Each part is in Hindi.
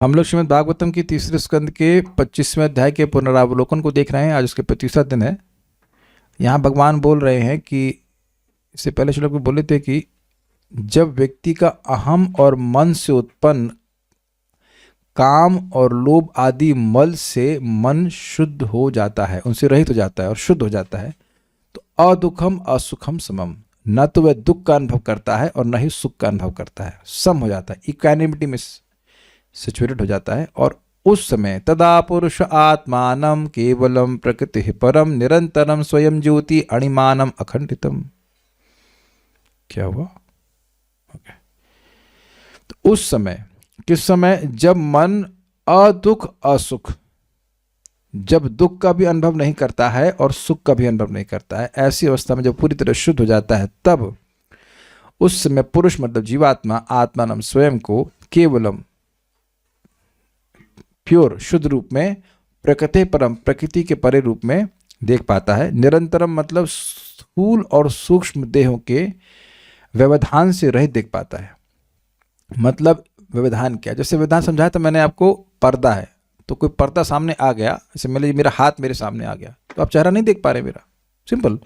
हम लोग श्रीमद् भागवतम की तीसरे स्कंद के 25वें अध्याय के पुनरावलोकन को देख रहे हैं। आज उसके 25वां दिन है। यहाँ भगवान बोल रहे हैं कि इससे पहले श्लोक में बोले थे कि जब व्यक्ति का अहम और मन से उत्पन्न काम और लोभ आदि मल से मन शुद्ध हो जाता है, उनसे रहित हो जाता है और शुद्ध हो जाता है, तो अदुखम असुखम समम, न तो वह दुख का अनुभव करता है और न ही सुख का अनुभव करता है, सम हो जाता है, इक्वानिमिटी में सिचुएटेड हो जाता है। और उस समय तदा पुरुष आत्मानम केवलम प्रकृति परम निरंतरम स्वयं ज्योति अणिमानम अखंडितम। क्या हुआ? ओके। तो उस समय, किस समय? जब मन अदुख असुख, जब दुख का भी अनुभव नहीं करता है और सुख का भी अनुभव नहीं करता है, ऐसी अवस्था में जब पूरी तरह शुद्ध हो जाता है, तब उस समय पुरुष मतलब जीवात्मा आत्मानम स्वयं को केवलम प्योर शुद्ध रूप में प्रकृति परम प्रकृति के परे रूप में देख पाता है। निरंतरम मतलब स्थूल और सूक्ष्म देहों के व्यवधान से रहित देख पाता है। मतलब व्यवधान क्या? जैसे व्यवधान समझाया था मैंने आपको, पर्दा है तो कोई पर्दा सामने आ गया, जैसे मेरा हाथ मेरे सामने आ गया तो आप चेहरा नहीं देख पा रहे मेरा, सिंपल।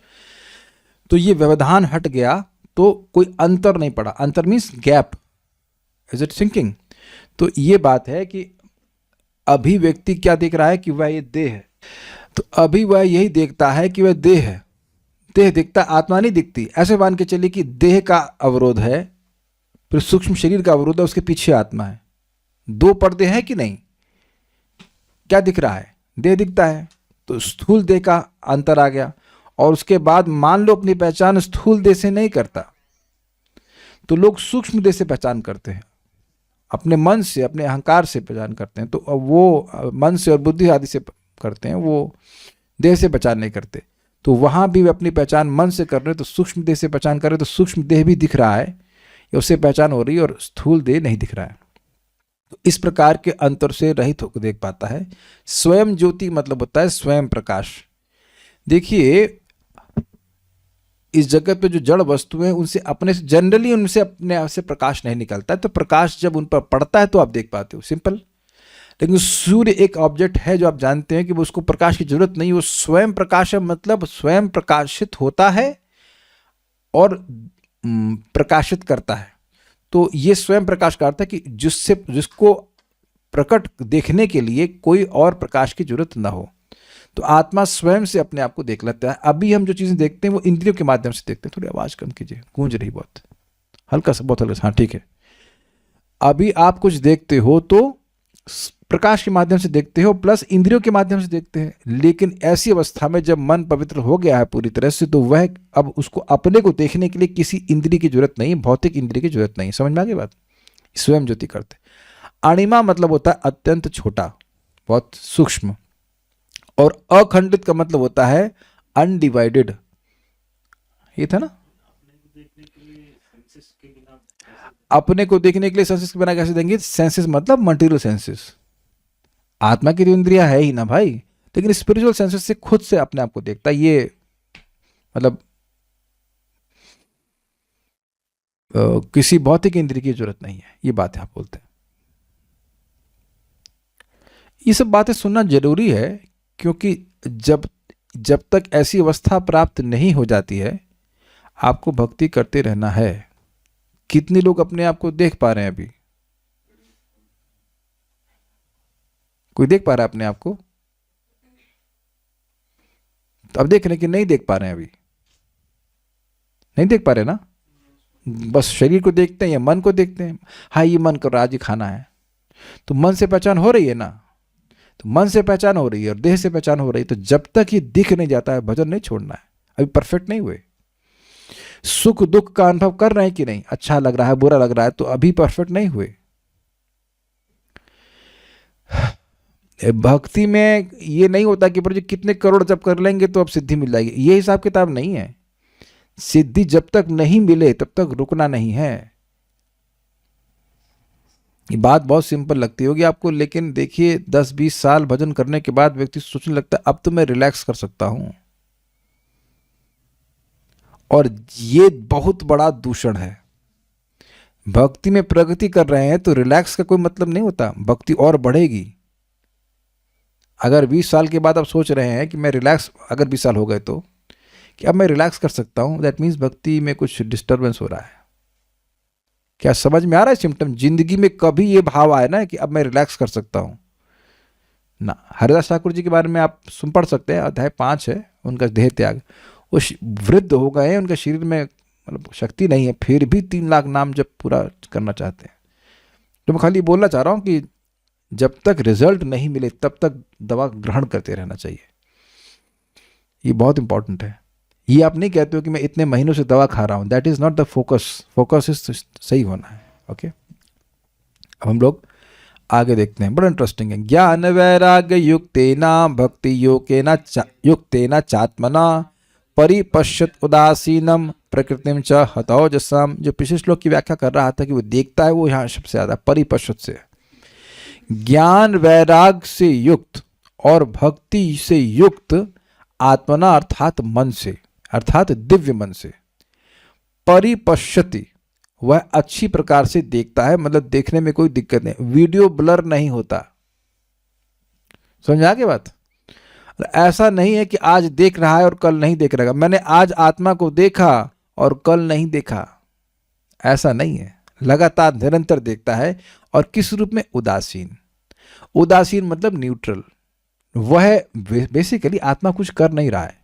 तो ये व्यवधान हट गया तो कोई अंतर नहीं पड़ा। अंतर means gap. Is it sinking? तो ये बात है कि अभी व्यक्ति क्या देख रहा है कि वह ये देह है, तो अभी वह यही देखता है कि वह देह है। देह दिखता, आत्मा नहीं दिखती। ऐसे मान के चलिए कि देह का अवरोध है, फिर सूक्ष्म शरीर का अवरोध है, उसके पीछे आत्मा है। दो पर्दे हैं कि नहीं? क्या दिख रहा है? देह दिखता है, तो स्थूल देह का अंतर आ गया। और उसके बाद मान लो अपनी पहचान स्थूल देह से नहीं करता, तो लोग सूक्ष्म देह से पहचान करते हैं, अपने मन से, अपने अहंकार से पहचान करते हैं। तो वो मन से और बुद्धि आदि से करते हैं, वो देह से पहचान नहीं करते। तो वहाँ भी वे अपनी पहचान मन से कर रहे हैं, तो सूक्ष्म देह से पहचान कर रहे हैं, तो सूक्ष्म देह भी दिख रहा है या उससे पहचान हो रही है, और स्थूल देह नहीं दिख रहा है। तो इस प्रकार के अंतर से रहित होकर देख पाता है। स्वयं ज्योति मतलब होता है स्वयं प्रकाश। देखिए, इस जगत पे जो जड़ वस्तुएं हैं, उनसे अपने से जनरली उनसे अपने आप से प्रकाश नहीं निकलता है। तो प्रकाश जब उन पर पड़ता है तो आप देख पाते हो, सिंपल। लेकिन सूर्य एक ऑब्जेक्ट है जो आप जानते हैं कि वो, उसको प्रकाश की जरूरत नहीं, वो स्वयं प्रकाश है, मतलब स्वयं प्रकाशित होता है और प्रकाशित करता है। तो ये स्वयं प्रकाश का अर्थ है कि जिसको प्रकट देखने के लिए कोई और प्रकाश की जरूरत ना हो। तो आत्मा स्वयं से अपने आप को देख लेता है। अभी हम जो चीजें देखते हैं वो इंद्रियों के माध्यम से देखते हैं। थोड़ी आवाज कम कीजिए, गूंज रही बहुत, हल्का सा, बहुत हल्का सा। हाँ, ठीक है। अभी आप कुछ देखते हो तो प्रकाश के माध्यम से देखते हो, प्लस इंद्रियों के माध्यम से देखते हैं। लेकिन ऐसी अवस्था में जब मन पवित्र हो गया है पूरी तरह से, तो वह अब उसको अपने को देखने के लिए किसी इंद्रिय की जरूरत नहीं, भौतिक इंद्रिय की जरूरत नहीं। समझ में आ गई बात? स्वयं ज्योति करते। अणिमा मतलब होता है अत्यंत छोटा, बहुत सूक्ष्म। और अखंडित का मतलब होता है अनडिवाइडेड। ये था ना, अपने को देखने के लिए सेंसेस के बिना कैसे देंगे? सेंसेस मतलब मटेरियल सेंसेस। आत्मा की तो इंद्रिया है ही ना भाई, लेकिन स्पिरिचुअल सेंसेस से खुद से अपने आप को देखता है। ये मतलब किसी भौतिक इंद्रिय की जरूरत नहीं है, ये बात आप बोलते हैं। ये सब बातें सुनना जरूरी है, क्योंकि जब तक ऐसी अवस्था प्राप्त नहीं हो जाती है, आपको भक्ति करते रहना है। कितने लोग अपने आप को देख पा रहे हैं अभी? कोई देख पा रहा है अपने आप को? तो अब देख रहे हैं कि नहीं देख पा रहे हैं? अभी नहीं देख पा रहे ना? बस शरीर को देखते हैं या मन को देखते हैं? हाँ, ये मन कर रहा, आज ही खाना है, तो मन से पहचान हो रही है ना? तो मन से पहचान हो रही है और देह से पहचान हो रही है। तो जब तक ये दिख नहीं जाता है, भजन नहीं छोड़ना है। अभी परफेक्ट नहीं हुए। सुख दुख का अनुभव कर रहे हैं कि नहीं? अच्छा लग रहा है, बुरा लग रहा है, तो अभी परफेक्ट नहीं हुए। भक्ति में ये नहीं होता कि प्रभु जी कितने करोड़ जब कर लेंगे तो अब सिद्धि मिल जाएगी। ये हिसाब किताब नहीं है। सिद्धि जब तक नहीं मिले तब तक रुकना नहीं है। ये बात बहुत सिंपल लगती होगी आपको, लेकिन देखिए 10-20 साल भजन करने के बाद व्यक्ति सोचने लगता है अब तो मैं रिलैक्स कर सकता हूं। और ये बहुत बड़ा दूषण है। भक्ति में प्रगति कर रहे हैं तो रिलैक्स का कोई मतलब नहीं होता, भक्ति और बढ़ेगी। अगर 20 साल के बाद आप सोच रहे हैं कि मैं रिलैक्स, अगर 20 साल हो गए तो कि अब मैं रिलैक्स कर सकता हूं, दैट मीन्स भक्ति में कुछ डिस्टर्बेंस हो रहा है। क्या समझ में आ रहा है सिम्टम? जिंदगी में कभी ये भाव आए ना कि अब मैं रिलैक्स कर सकता हूं ना। हरिदास ठाकुर जी के बारे में आप सुन पढ़ सकते हैं, अध्याय 5 है उनका देह त्याग। वो वृद्ध हो गए हैं, उनके शरीर में मतलब शक्ति नहीं है, फिर भी 3 लाख नाम जब पूरा करना चाहते हैं। तो मैं खाली बोलना चाह रहा हूं कि जब तक रिजल्ट नहीं मिले तब तक दवा ग्रहण करते रहना चाहिए। ये बहुत इंपॉर्टेंट है। ये आप नहीं कहते हो कि मैं इतने महीनों से दवा खा रहा हूं, that is not the focus. Focus is सही होना है। ओके, अब हम लोग आगे देखते हैं, बड़ा इंटरेस्टिंग है। ज्ञान वैराग्य युक्तेना भक्ति युक्तेना चात्मना परिपश्यत उदासीनम प्रकृतिम च हतौजसम। जो पिछले श्लोक की व्याख्या कर रहा था कि वो देखता है, वो यहाँ शब्द से आता है परिपश्यत से। ज्ञान वैराग से युक्त और भक्ति से युक्त आत्मना अर्थात मन से, अर्थात दिव्य मन से, परिपश्यति वह अच्छी प्रकार से देखता है, मतलब देखने में कोई दिक्कत नहीं, वीडियो ब्लर नहीं होता। समझ आ गई बात? ऐसा नहीं है कि आज देख रहा है और कल नहीं देख रहा। मैंने आज आत्मा को देखा और कल नहीं देखा, ऐसा नहीं है। लगातार निरंतर देखता है। और किस रूप में? उदासीन। उदासीन मतलब न्यूट्रल। वह बेसिकली आत्मा कुछ कर नहीं रहा है।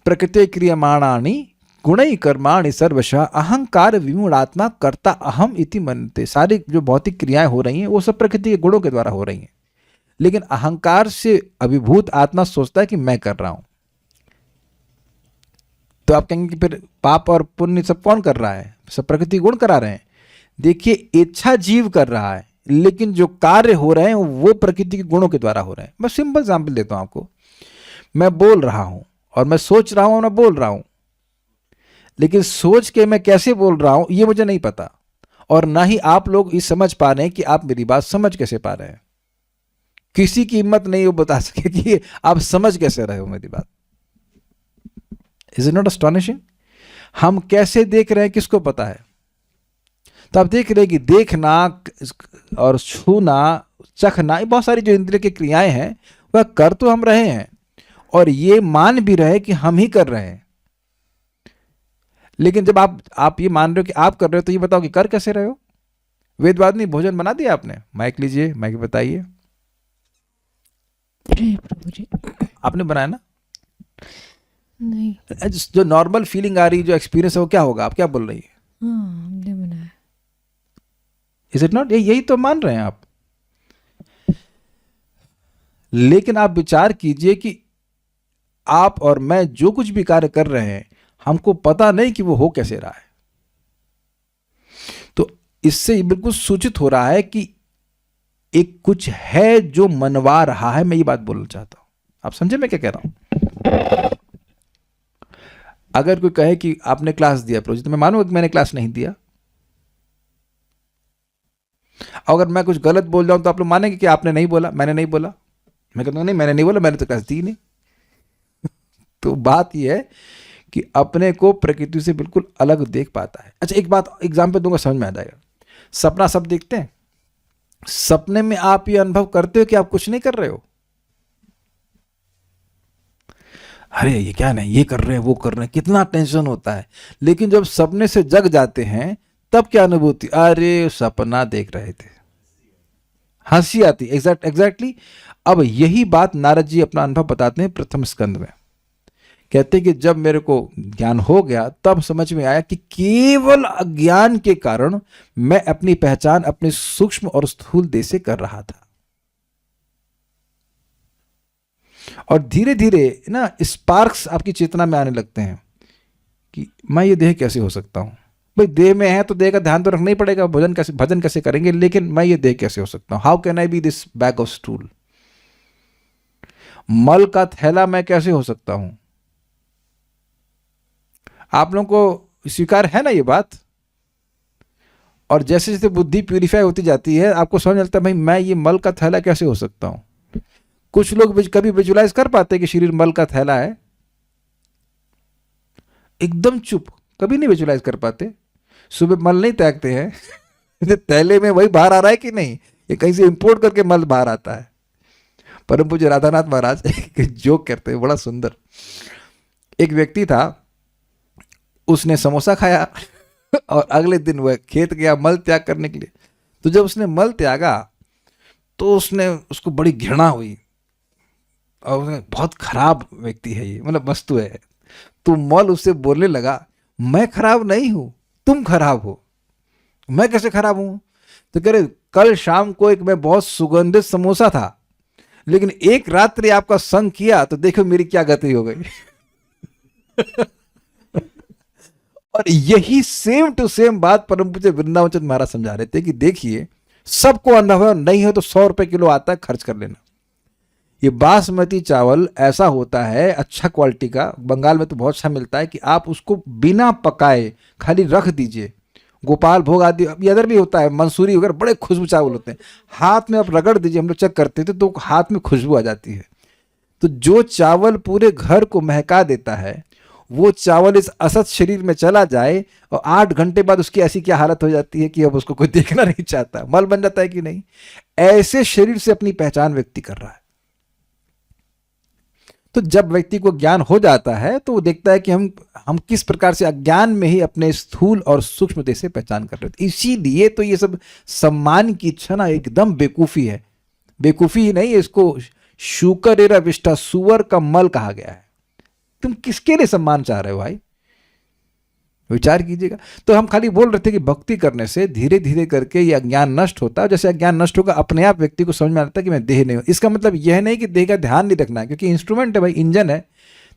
प्रकृति क्रियमाणानि गुणै कर्माणि सर्वशः अहंकार विमूढ़ात्मा कर्ता अहम इति मन्यते। सारी जो भौतिक क्रियाएं हो रही हैं वो सब प्रकृति के गुणों के द्वारा हो रही हैं, लेकिन अहंकार से अभिभूत आत्मा सोचता है कि मैं कर रहा हूं। तो आप कहेंगे कि फिर पाप और पुण्य सब कौन कर रहा है? सब प्रकृति गुण करा रहे हैं। देखिए, इच्छा जीव कर रहा है, लेकिन जो कार्य हो रहे हैं वो प्रकृति के गुणों के द्वारा हो रहे हैं। मैं सिंपल एग्जाम्पल देता हूं आपको। मैं बोल रहा हूं और मैं सोच रहा हूं और मैं बोल रहा हूं, लेकिन सोच के मैं कैसे बोल रहा हूं ये मुझे नहीं पता, और ना ही आप लोग ये समझ पा रहे हैं कि आप मेरी बात समझ कैसे पा रहे हैं। किसी की हिम्मत नहीं वो बता सके कि आप समझ कैसे रहे हो मेरी बात। Is it not astonishing? हम कैसे देख रहे हैं किसको पता है? तो आप देख रहे हैं कि देखना और छूना, चखना, ये बहुत सारी जो इंद्रिय की क्रियाएं हैं वह कर तो हम रहे हैं, और ये मान भी रहे कि हम ही कर रहे हैं। लेकिन जब आप ये मान रहे हो कि आप कर रहे हो, तो ये बताओ कि कर कैसे रहे हो? वेदवादिनी भोजन बना दिया आपने? माइक लीजिए, माइक बताइए। प्रभु जी, आपने बनाया ना? नहीं। जो नॉर्मल फीलिंग आ रही, जो एक्सपीरियंस है वो क्या होगा? आप क्या बोल रही है? हाँ, हमने बनाया। Is it not? यही तो मान रहे हैं आप। लेकिन आप विचार कीजिए कि आप और मैं जो कुछ भी कार्य कर रहे हैं, हमको पता नहीं कि वो हो कैसे रहा है। तो इससे बिल्कुल सूचित हो रहा है कि एक कुछ है जो मनवा रहा है। मैं ये बात बोलना चाहता हूं, आप समझे मैं क्या कह रहा हूं? अगर कोई कहे कि आपने क्लास दिया प्रोजेक्ट, तो मैं मानूंगा कि मैंने क्लास नहीं दिया। अगर मैं कुछ गलत बोल जाऊं तो आप लोग मानेंगे कि आपने नहीं बोला, मैंने नहीं बोला। मैं कहता हूं नहीं, मैंने नहीं बोला, मैंने तो क्लास दी नहीं। तो बात यह है कि अपने को प्रकृति से बिल्कुल अलग देख पाता है। अच्छा, एक बात एग्जाम्पल दूंगा, समझ में आ जाएगा। सपना सब देखते हैं। सपने में आप ये अनुभव करते हो कि आप कुछ नहीं कर रहे हो। अरे ये क्या नहीं, ये कर रहे हैं, वो कर रहे हैं, कितना टेंशन होता है। लेकिन जब सपने से जग जाते हैं तब क्या अनुभूति? अरे सपना देख रहे थे, हंसी आती। एग्जैक्टली। अब यही बात नारद जी अपना अनुभव बताते हैं प्रथम स्कंद में। कहते हैं कि जब मेरे को ज्ञान हो गया तब समझ में आया कि केवल अज्ञान के कारण मैं अपनी पहचान अपने सूक्ष्म और स्थूल देह से कर रहा था। और धीरे धीरे ना स्पार्क्स आपकी चेतना में आने लगते हैं कि मैं ये देह कैसे हो सकता हूं। भाई देह में है तो देह का ध्यान तो रखना ही पड़ेगा, भजन कैसे करेंगे, लेकिन मैं ये देह कैसे हो सकता हूं? How can I be this bag of stool? मल का थैला मैं कैसे हो सकता हूं? आप लोगों को स्वीकार है ना ये बात? और जैसे जैसे बुद्धि प्यूरिफाई होती जाती है आपको समझ लगता है भाई मैं ये मल का थैला कैसे हो सकता हूं। कुछ लोग कभी विजुलाइज कर पाते कि शरीर मल का थैला है? एकदम चुप, कभी नहीं विजुलाइज कर पाते। सुबह मल नहीं त्यागते हैं तो तैले में वही बाहर आ रहा है कि नहीं, ये कहीं से इंपोर्ट करके मल बाहर आता है। परम पूज्य राधानाथ महाराज एक जोक करते हैं बड़ा सुंदर। एक व्यक्ति था, उसने समोसा खाया और अगले दिन वह खेत गया मल त्याग करने के लिए। तो जब उसने मल त्यागा तो उसको बड़ी घृणा हुई और बहुत खराब व्यक्ति है ये, मतलब वस्तु है। तो मल उससे बोलने लगा, मैं खराब नहीं हूं, तुम खराब हो। मैं कैसे खराब हूं? तो कह रहे, कल शाम को एक मैं बहुत सुगंधित समोसा था, लेकिन एक रात्रि आपका संग किया तो देखो मेरी क्या गति हो गई। और यही सेम टू सेम बात परम पूज्य वृंदावन चंद्र महाराज समझा रहे थे कि देखिए, सबको अनुभव है, नहीं हो तो 100 रुपए किलो आता है, खर्च कर लेना। ये बासमती चावल ऐसा होता है अच्छा क्वालिटी का, बंगाल में तो बहुत अच्छा मिलता है, कि आप उसको बिना पकाए खाली रख दीजिए। गोपाल भोग आदि इधर भी होता है, मंसूरी वगैरह बड़े खुशबू चावल होते हैं, हाथ में आप रगड़ दीजिए, हम लोग चेक करते थे तो हाथ में खुशबू आ जाती है। तो जो चावल पूरे घर को महका देता है, वो चावल इस असत शरीर में चला जाए और 8 घंटे बाद उसकी ऐसी क्या हालत हो जाती है कि अब उसको कोई देखना नहीं चाहता, मल बन जाता है कि नहीं। ऐसे शरीर से अपनी पहचान व्यक्ति कर रहा है। तो जब व्यक्ति को ज्ञान हो जाता है तो वो देखता है कि हम किस प्रकार से अज्ञान में ही अपने स्थूल और सूक्ष्म देह से पहचान कर रहे थे। इसीलिए तो ये सब सम्मान की इच्छा ना एकदम बेवकूफ़ी है। बेवकूफ़ी ही नहीं, इसको शूकर एरा विष्ठा, सुअर का मल कहा गया है। तुम किसके लिए सम्मान चाह रहे हो भाई, विचार कीजिएगा। तो हम खाली बोल रहे थे कि भक्ति करने से धीरे धीरे करके ये अज्ञान नष्ट होता है। जैसे अज्ञान नष्ट होगा अपने आप व्यक्ति को समझ में आता है कि मैं देह नहीं हूं। इसका मतलब यह नहीं कि देह का ध्यान नहीं रखना है, क्योंकि इंस्ट्रूमेंट है भाई, इंजन है,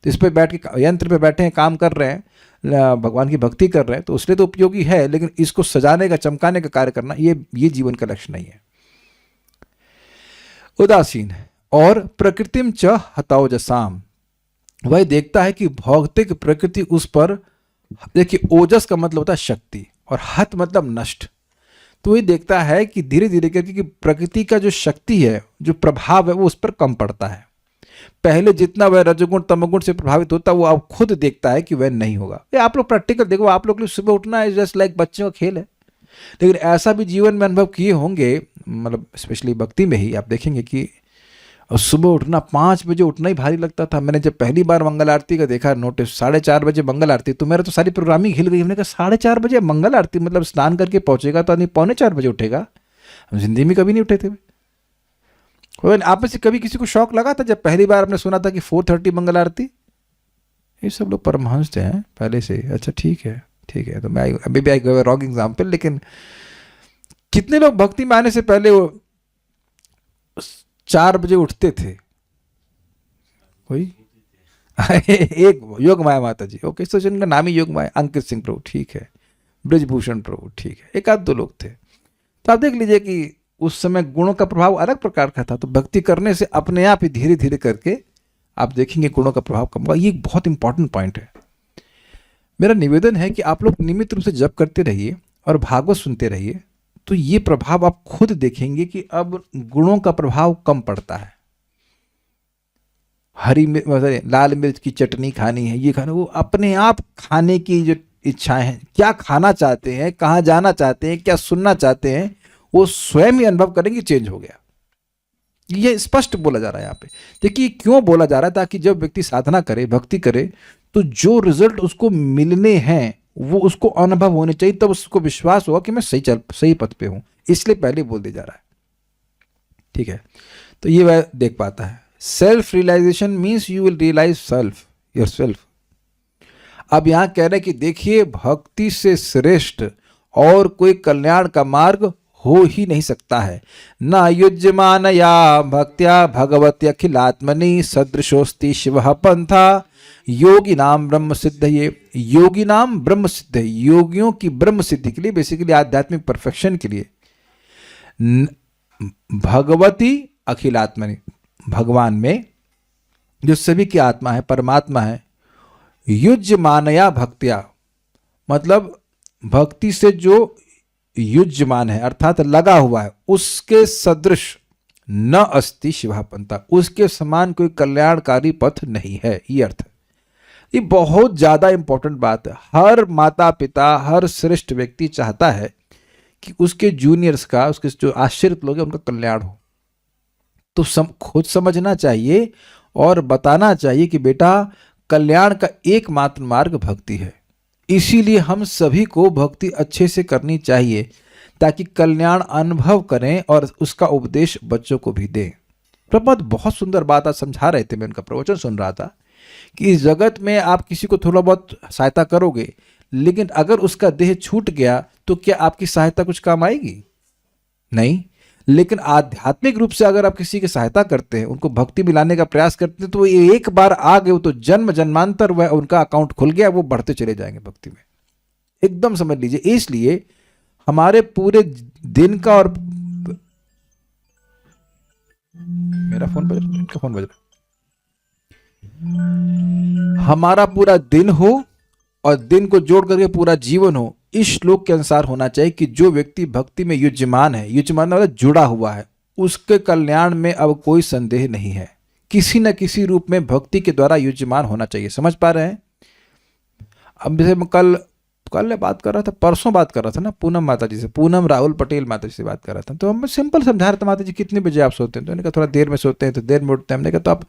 तो इस पर बैठ के यंत्र पे बैठे हैं, काम कर रहे हैं, भगवान की भक्ति कर रहे हैं, तो उसलिए तो उपयोगी है। लेकिन इसको सजाने का, चमकाने का कार्य करना ये जीवन का लक्ष्य नहीं है। उदासीन और प्रकृतिम च हतौजसाम, वह देखता है कि भौतिक प्रकृति उस पर, देखिए ओजस का मतलब होता है शक्ति और हत मतलब नष्ट। तो वही देखता है कि धीरे धीरे करके कि प्रकृति का जो शक्ति है, जो प्रभाव है, वो उस पर कम पड़ता है। पहले जितना वह रजोगुण तमोगुण से प्रभावित होता है, वो अब खुद देखता है कि वह नहीं होगा। ये आप लोग प्रैक्टिकल देखो, आप लोग के लिए सुबह उठना है जस्ट लाइक बच्चों का खेल है। लेकिन ऐसा भी जीवन में अनुभव किए होंगे, मतलब स्पेशली भक्ति में ही आप देखेंगे कि और सुबह उठना, 5 बजे उठना ही भारी लगता था। मैंने जब पहली बार मंगल आरती का देखा नोटिस, 4:30 बजे मंगल आरती, तो मेरा तो सारी प्रोग्रामिंग हिल गई। हमने कहा 4:30 बजे मंगल आरती, मतलब स्नान करके पहुंचेगा तो आदमी 3:45 बजे उठेगा। हम जिंदगी में कभी नहीं उठे थे। आप में से कभी किसी को शौक लगा था जब पहली बार आपने सुना था कि 4:30 मंगल आरती? ये सब लोग परमहंस हैं पहले से। अच्छा ठीक है, तो मैं अभी भी आई रॉन्ग एग्जाम्पल। लेकिन कितने लोग भक्ति में आने से पहले वो 4 बजे उठते थे? कोई एक योग माया माता जी, ओके, तो जिनका नाम ही योग माया, अंकित सिंह प्रभु ठीक है, ब्रजभूषण प्रभु ठीक है, एक आध 2 लोग थे। तो आप देख लीजिए कि उस समय गुणों का प्रभाव अलग प्रकार का था। तो भक्ति करने से अपने आप ही धीरे धीरे करके आप देखेंगे गुणों का प्रभाव कम होगा। ये एक बहुत इंपॉर्टेंट पॉइंट है। मेरा निवेदन है कि आप लोग नियमित रूप से जप करते रहिए और भागवत सुनते रहिए, तो ये प्रभाव आप खुद देखेंगे कि अब गुणों का प्रभाव कम पड़ता है। हरी मिर्च, लाल मिर्च की चटनी खानी है, ये खाना, वो अपने आप खाने की जो इच्छाएं हैं, क्या खाना चाहते हैं, कहाँ जाना चाहते हैं, क्या सुनना चाहते हैं, वो स्वयं ही अनुभव करेंगे चेंज हो गया। ये स्पष्ट बोला जा रहा है यहाँ पे। देखिए क्यों बोला जा रहा है, ताकि जब व्यक्ति साधना करे, भक्ति करे, तो जो रिजल्ट उसको मिलने हैं वो उसको अनुभव होने चाहिए, तब उसको विश्वास होगा कि मैं सही पथ पे हूं। इसलिए पहले बोल दिया जा रहा है, ठीक है। तो ये वह देख पाता है। Self realization means you will realize yourself. अब यहां कह रहे हैं कि देखिए, भक्ति से श्रेष्ठ और कोई कल्याण का मार्ग हो ही नहीं सकता है। न युज्यमान या भक्त्या भगवती अखिलात्मनि सदृशोस्ति शिव पंथा योगी नाम ब्रह्म सिद्ध। ये योगी नाम ब्रह्म सिद्ध है। योगियों की ब्रह्म सिद्धि के लिए, बेसिकली आध्यात्मिक परफेक्शन के लिए, भगवती अखिलात्मनि, भगवान में जो सभी की आत्मा है, परमात्मा है, युज्यमानया भक्त्या, मतलब भक्ति से जो युज्यमान है अर्थात लगा हुआ है, उसके सदृश न अस्ति शिवा पंथा, उसके समान कोई कल्याणकारी पथ नहीं है। ये अर्थ है। ये बहुत ज़्यादा इंपॉर्टेंट बात है। हर माता पिता, हर श्रेष्ठ व्यक्ति चाहता है कि उसके जूनियर्स का, उसके जो आश्रित लोग हैं उनका कल्याण हो। तो खुद समझना चाहिए और बताना चाहिए कि बेटा कल्याण का एकमात्र मार्ग भक्ति है। इसीलिए हम सभी को भक्ति अच्छे से करनी चाहिए ताकि कल्याण अनुभव करें और उसका उपदेश बच्चों को भी दें। प्रभुपाद बहुत सुंदर बात आज समझा रहे थे, मैं उनका प्रवचन सुन रहा था कि इस जगत में आप किसी को थोड़ा बहुत सहायता करोगे, लेकिन अगर उसका देह छूट गया तो क्या आपकी सहायता कुछ काम आएगी? नहीं। लेकिन आध्यात्मिक रूप से अगर आप किसी की सहायता करते हैं, उनको भक्ति में लाने का प्रयास करते हैं, तो वो एक बार आ गए तो जन्म जन्मांतर वह उनका अकाउंट खुल गया, वो बढ़ते चले जाएंगे भक्ति में। एकदम समझ लीजिए। इसलिए हमारे पूरे दिन का, और मेरा फोन बज रहा है, इनका फोन बज रहा है, हमारा पूरा दिन हो और दिन को जोड़ करके पूरा जीवन हो, इस श्लोक के अनुसार होना चाहिए कि जो व्यक्ति भक्ति में युज्यमान है, युज्यमान मतलब जुड़ा हुआ है, उसके कल्याण में अब कोई संदेह नहीं है। किसी न किसी रूप में भक्ति के द्वारा युज्यमान होना चाहिए। समझ पा रहे हैं? अब जैसे मैं कल बात कर रहा था, परसों बात कर रहा था ना पूनम माता जी से, पूनम राहुल पटेल माता जी से बात कर रहा था, तो हम सिंपल समझा रहा था, माता जी कितने बजे आप सोते हैं? तो मैंने कहा थोड़ा देर में सोते हैं, तो देर में उठते हैं। हमने कहा तो आप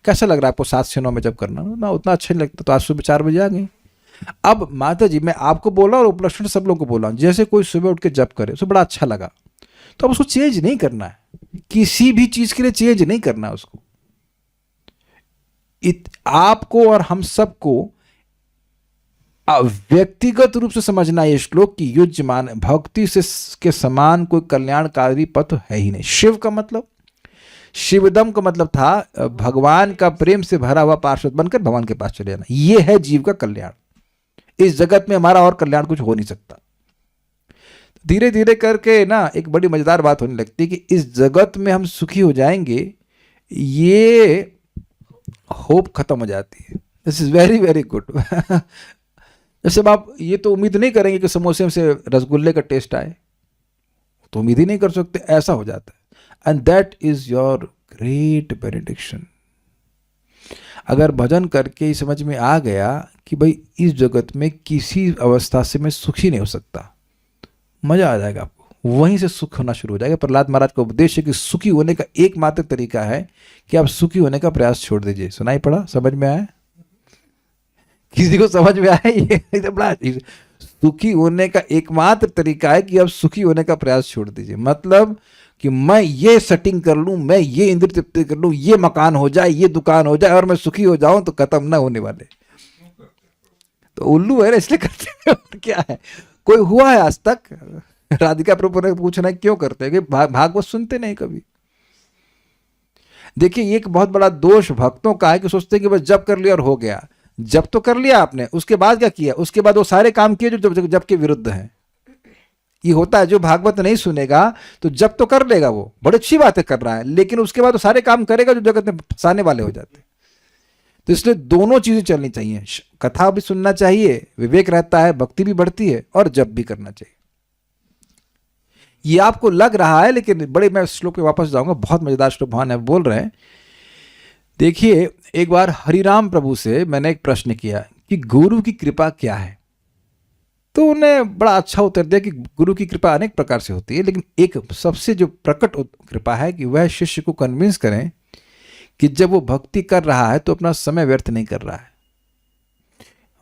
कैसा लग रहा है आपको 7 से 9 में जब करना? ना उतना अच्छा नहीं लगता, तो आज सुबह 4 बजे आ गई। अब माता जी मैं आपको बोला और उपलक्षण सब लोगों को बोला, जैसे कोई सुबह उठ के जप करे उसे बड़ा अच्छा लगा, तो अब उसको चेंज नहीं करना है, किसी भी चीज के लिए चेंज नहीं करना है उसको। आपको और हम सबको व्यक्तिगत रूप से समझना ये श्लोक की युज्यमान भक्ति से के समान कोई कल्याणकारी पथ है ही नहीं। शिव का मतलब, शिवदम का मतलब था भगवान का प्रेम से भरा हुआ पार्षद बनकर भगवान के पास चले जाना। ये है जीव का कल्याण। इस जगत में हमारा और कल्याण कुछ हो नहीं सकता। धीरे धीरे करके ना एक बड़ी मजेदार बात होने लगती है कि इस जगत में हम सुखी हो जाएंगे, ये होप खत्म हो जाती है। This is very very good. जैसे आप ये तो उम्मीद नहीं करेंगे कि समोसे से रसगुल्ले का टेस्ट आए, तो उम्मीद ही नहीं कर सकते, ऐसा हो जाता है। And that is your great benediction. अगर भजन करके समझ में आ गया कि भाई इस जगत में किसी अवस्था से मैं सुखी नहीं हो सकता, मजा आ जाएगा आपको, वहीं से सुख होना शुरू हो जाएगा। प्रहलाद महाराज का उपदेश है कि सुखी होने का एकमात्र तरीका है कि आप सुखी होने का प्रयास छोड़ दीजिए। सुनाई पड़ा? समझ में आया? किसी को समझ में आया? ये तो बड़ा सुखी होने का एकमात्र तरीका है कि आप सुखी होने का प्रयास छोड़ दीजिए। मतलब कि मैं ये सेटिंग कर लूं, मैं ये इंद्र तृप्ति कर लूं, ये मकान हो जाए, ये दुकान हो जाए और मैं सुखी हो जाऊं, तो खत्म ना होने वाले। तो उल्लू है ना, इसलिए करते हैं। और क्या है, कोई हुआ है आज तक? राधिका प्रभु ने पूछना है क्यों करते हैं? भागवत सुनते नहीं कभी। देखिए ये एक बहुत बड़ा दोष भक्तों का है कि सोचते हैं कि बस जप कर लिया और हो गया। जब तो कर लिया आपने, उसके बाद क्या किया? उसके बाद वो सारे काम किए जो जब के विरुद्ध हैं। ये होता है, जो भागवत नहीं सुनेगा तो जब तो कर लेगा, वो बड़ी अच्छी बातें कर रहा है, लेकिन उसके बाद वो सारे काम करेगा जो जगत में फंसाने वाले हो जाते हैं। तो इसलिए दोनों चीजें चलनी चाहिए, कथा भी सुनना चाहिए, विवेक रहता है, भक्ति भी बढ़ती है, और जप भी करना चाहिए। ये आपको लग रहा है, लेकिन बड़े, मैं श्लोक पे वापस जाऊंगा, बहुत मजेदार श्लोक भगवान है बोल रहे हैं। देखिए एक बार हरिराम प्रभु से मैंने एक प्रश्न किया कि गुरु की कृपा क्या है, तो उन्हें बड़ा अच्छा उत्तर दिया कि गुरु की कृपा अनेक प्रकार से होती है, लेकिन एक सबसे जो प्रकट कृपा है कि वह शिष्य को कन्विंस करें कि जब वो भक्ति कर रहा है तो अपना समय व्यर्थ नहीं कर रहा है।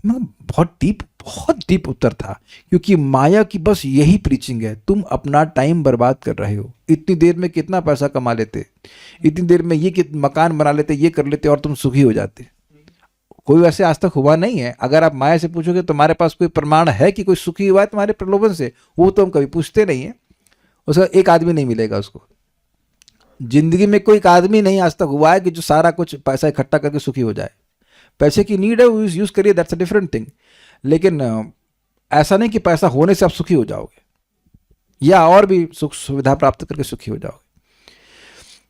बहुत डीप उत्तर था, क्योंकि माया की बस यही प्रीचिंग है, तुम अपना टाइम बर्बाद कर रहे हो। इतनी देर में कितना पैसा कमा लेते, इतनी देर में ये मकान बना लेते, ये कर लेते, और तुम सुखी हो जाते। कोई वैसे आज तक हुआ नहीं है। अगर आप माया से पूछोगे तुम्हारे पास कोई प्रमाण है कि कोई सुखी हुआ है तुम्हारे प्रलोभन से, वो तो हम कभी पूछते नहीं है। उसका एक आदमी नहीं मिलेगा उसको। जिंदगी में कोई एक आदमी नहीं आज तक हुआ है कि जो सारा कुछ पैसा इकट्ठा करके सुखी हो जाए। पैसे की नीड है, यूज करिए, दैट्स अ डिफरेंट थिंग, लेकिन ऐसा नहीं कि पैसा होने से आप सुखी हो जाओगे या और भी सुख सुविधा प्राप्त करके सुखी हो जाओगे।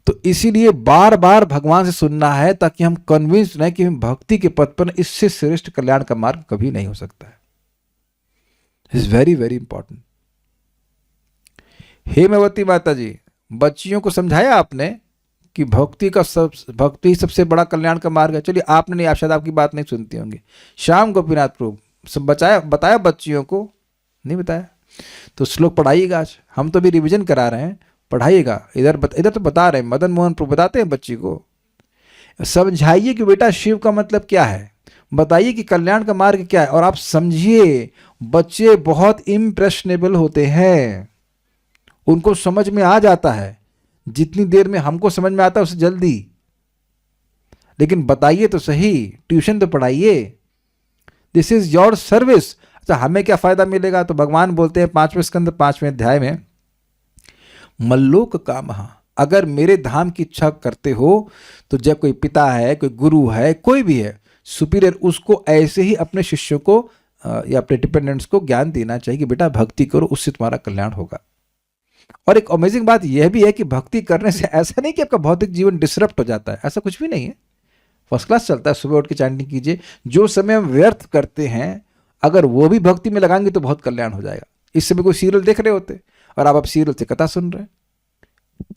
तो इसीलिए बार बार भगवान से सुनना है, ताकि हम कन्विंस रहे कि हम भक्ति के पथ पर इससे श्रेष्ठ कल्याण का मार्ग कभी नहीं हो सकता है। Is very very important. Hemvati माता जी, बच्चियों को समझाया आपने कि भक्ति सबसे बड़ा कल्याण का मार्ग है। चलिए आपने नहीं, आप शायद आपकी बात नहीं सुनती होंगे। श्याम गोपीनाथ प्रभु सब बताया बच्चियों को, नहीं बताया? तो श्लोक पढ़ाइएगा। आज हम तो भी रिवीजन करा रहे हैं, पढ़ाइएगा। इधर तो बता रहे हैं, मदन मोहन प्रभु बताते हैं बच्ची को। समझाइए कि बेटा शिव का मतलब क्या है, बताइए कि कल्याण का मार्ग क्या है, और आप समझिए। बच्चे बहुत इम्प्रेशनेबल होते हैं, उनको समझ में आ जाता है जितनी देर में हमको समझ में आता है उससे जल्दी। लेकिन बताइए तो सही, ट्यूशन तो पढ़ाइए। This is your service. अच्छा, हमें क्या फायदा मिलेगा? तो भगवान बोलते हैं 5वें स्कंद 5वें अध्याय में, मल्लोक कामः, अगर मेरे धाम की इच्छा करते हो तो जब कोई पिता है, कोई गुरु है, कोई भी है सुपीरियर, उसको ऐसे ही अपने शिष्यों को या अपने डिपेंडेंट्स को ज्ञान देना चाहिए कि बेटा भक्ति करो, उससे तुम्हारा कल्याण होगा। और एक अमेजिंग बात यह भी है कि भक्ति करने से ऐसा नहीं कि आपका भौतिक जीवन डिसरप्ट हो जाता है, ऐसा कुछ भी नहीं है। फर्स्ट क्लास चलता है। सुबह उठ के चैंटिंग कीजिए। जो समय हम व्यर्थ करते हैं अगर वो भी भक्ति में लगाएंगे तो बहुत कल्याण हो जाएगा। इस समय कोई सीरियल देख रहे होते और आप सीरियल से कथा सुन रहे हैं,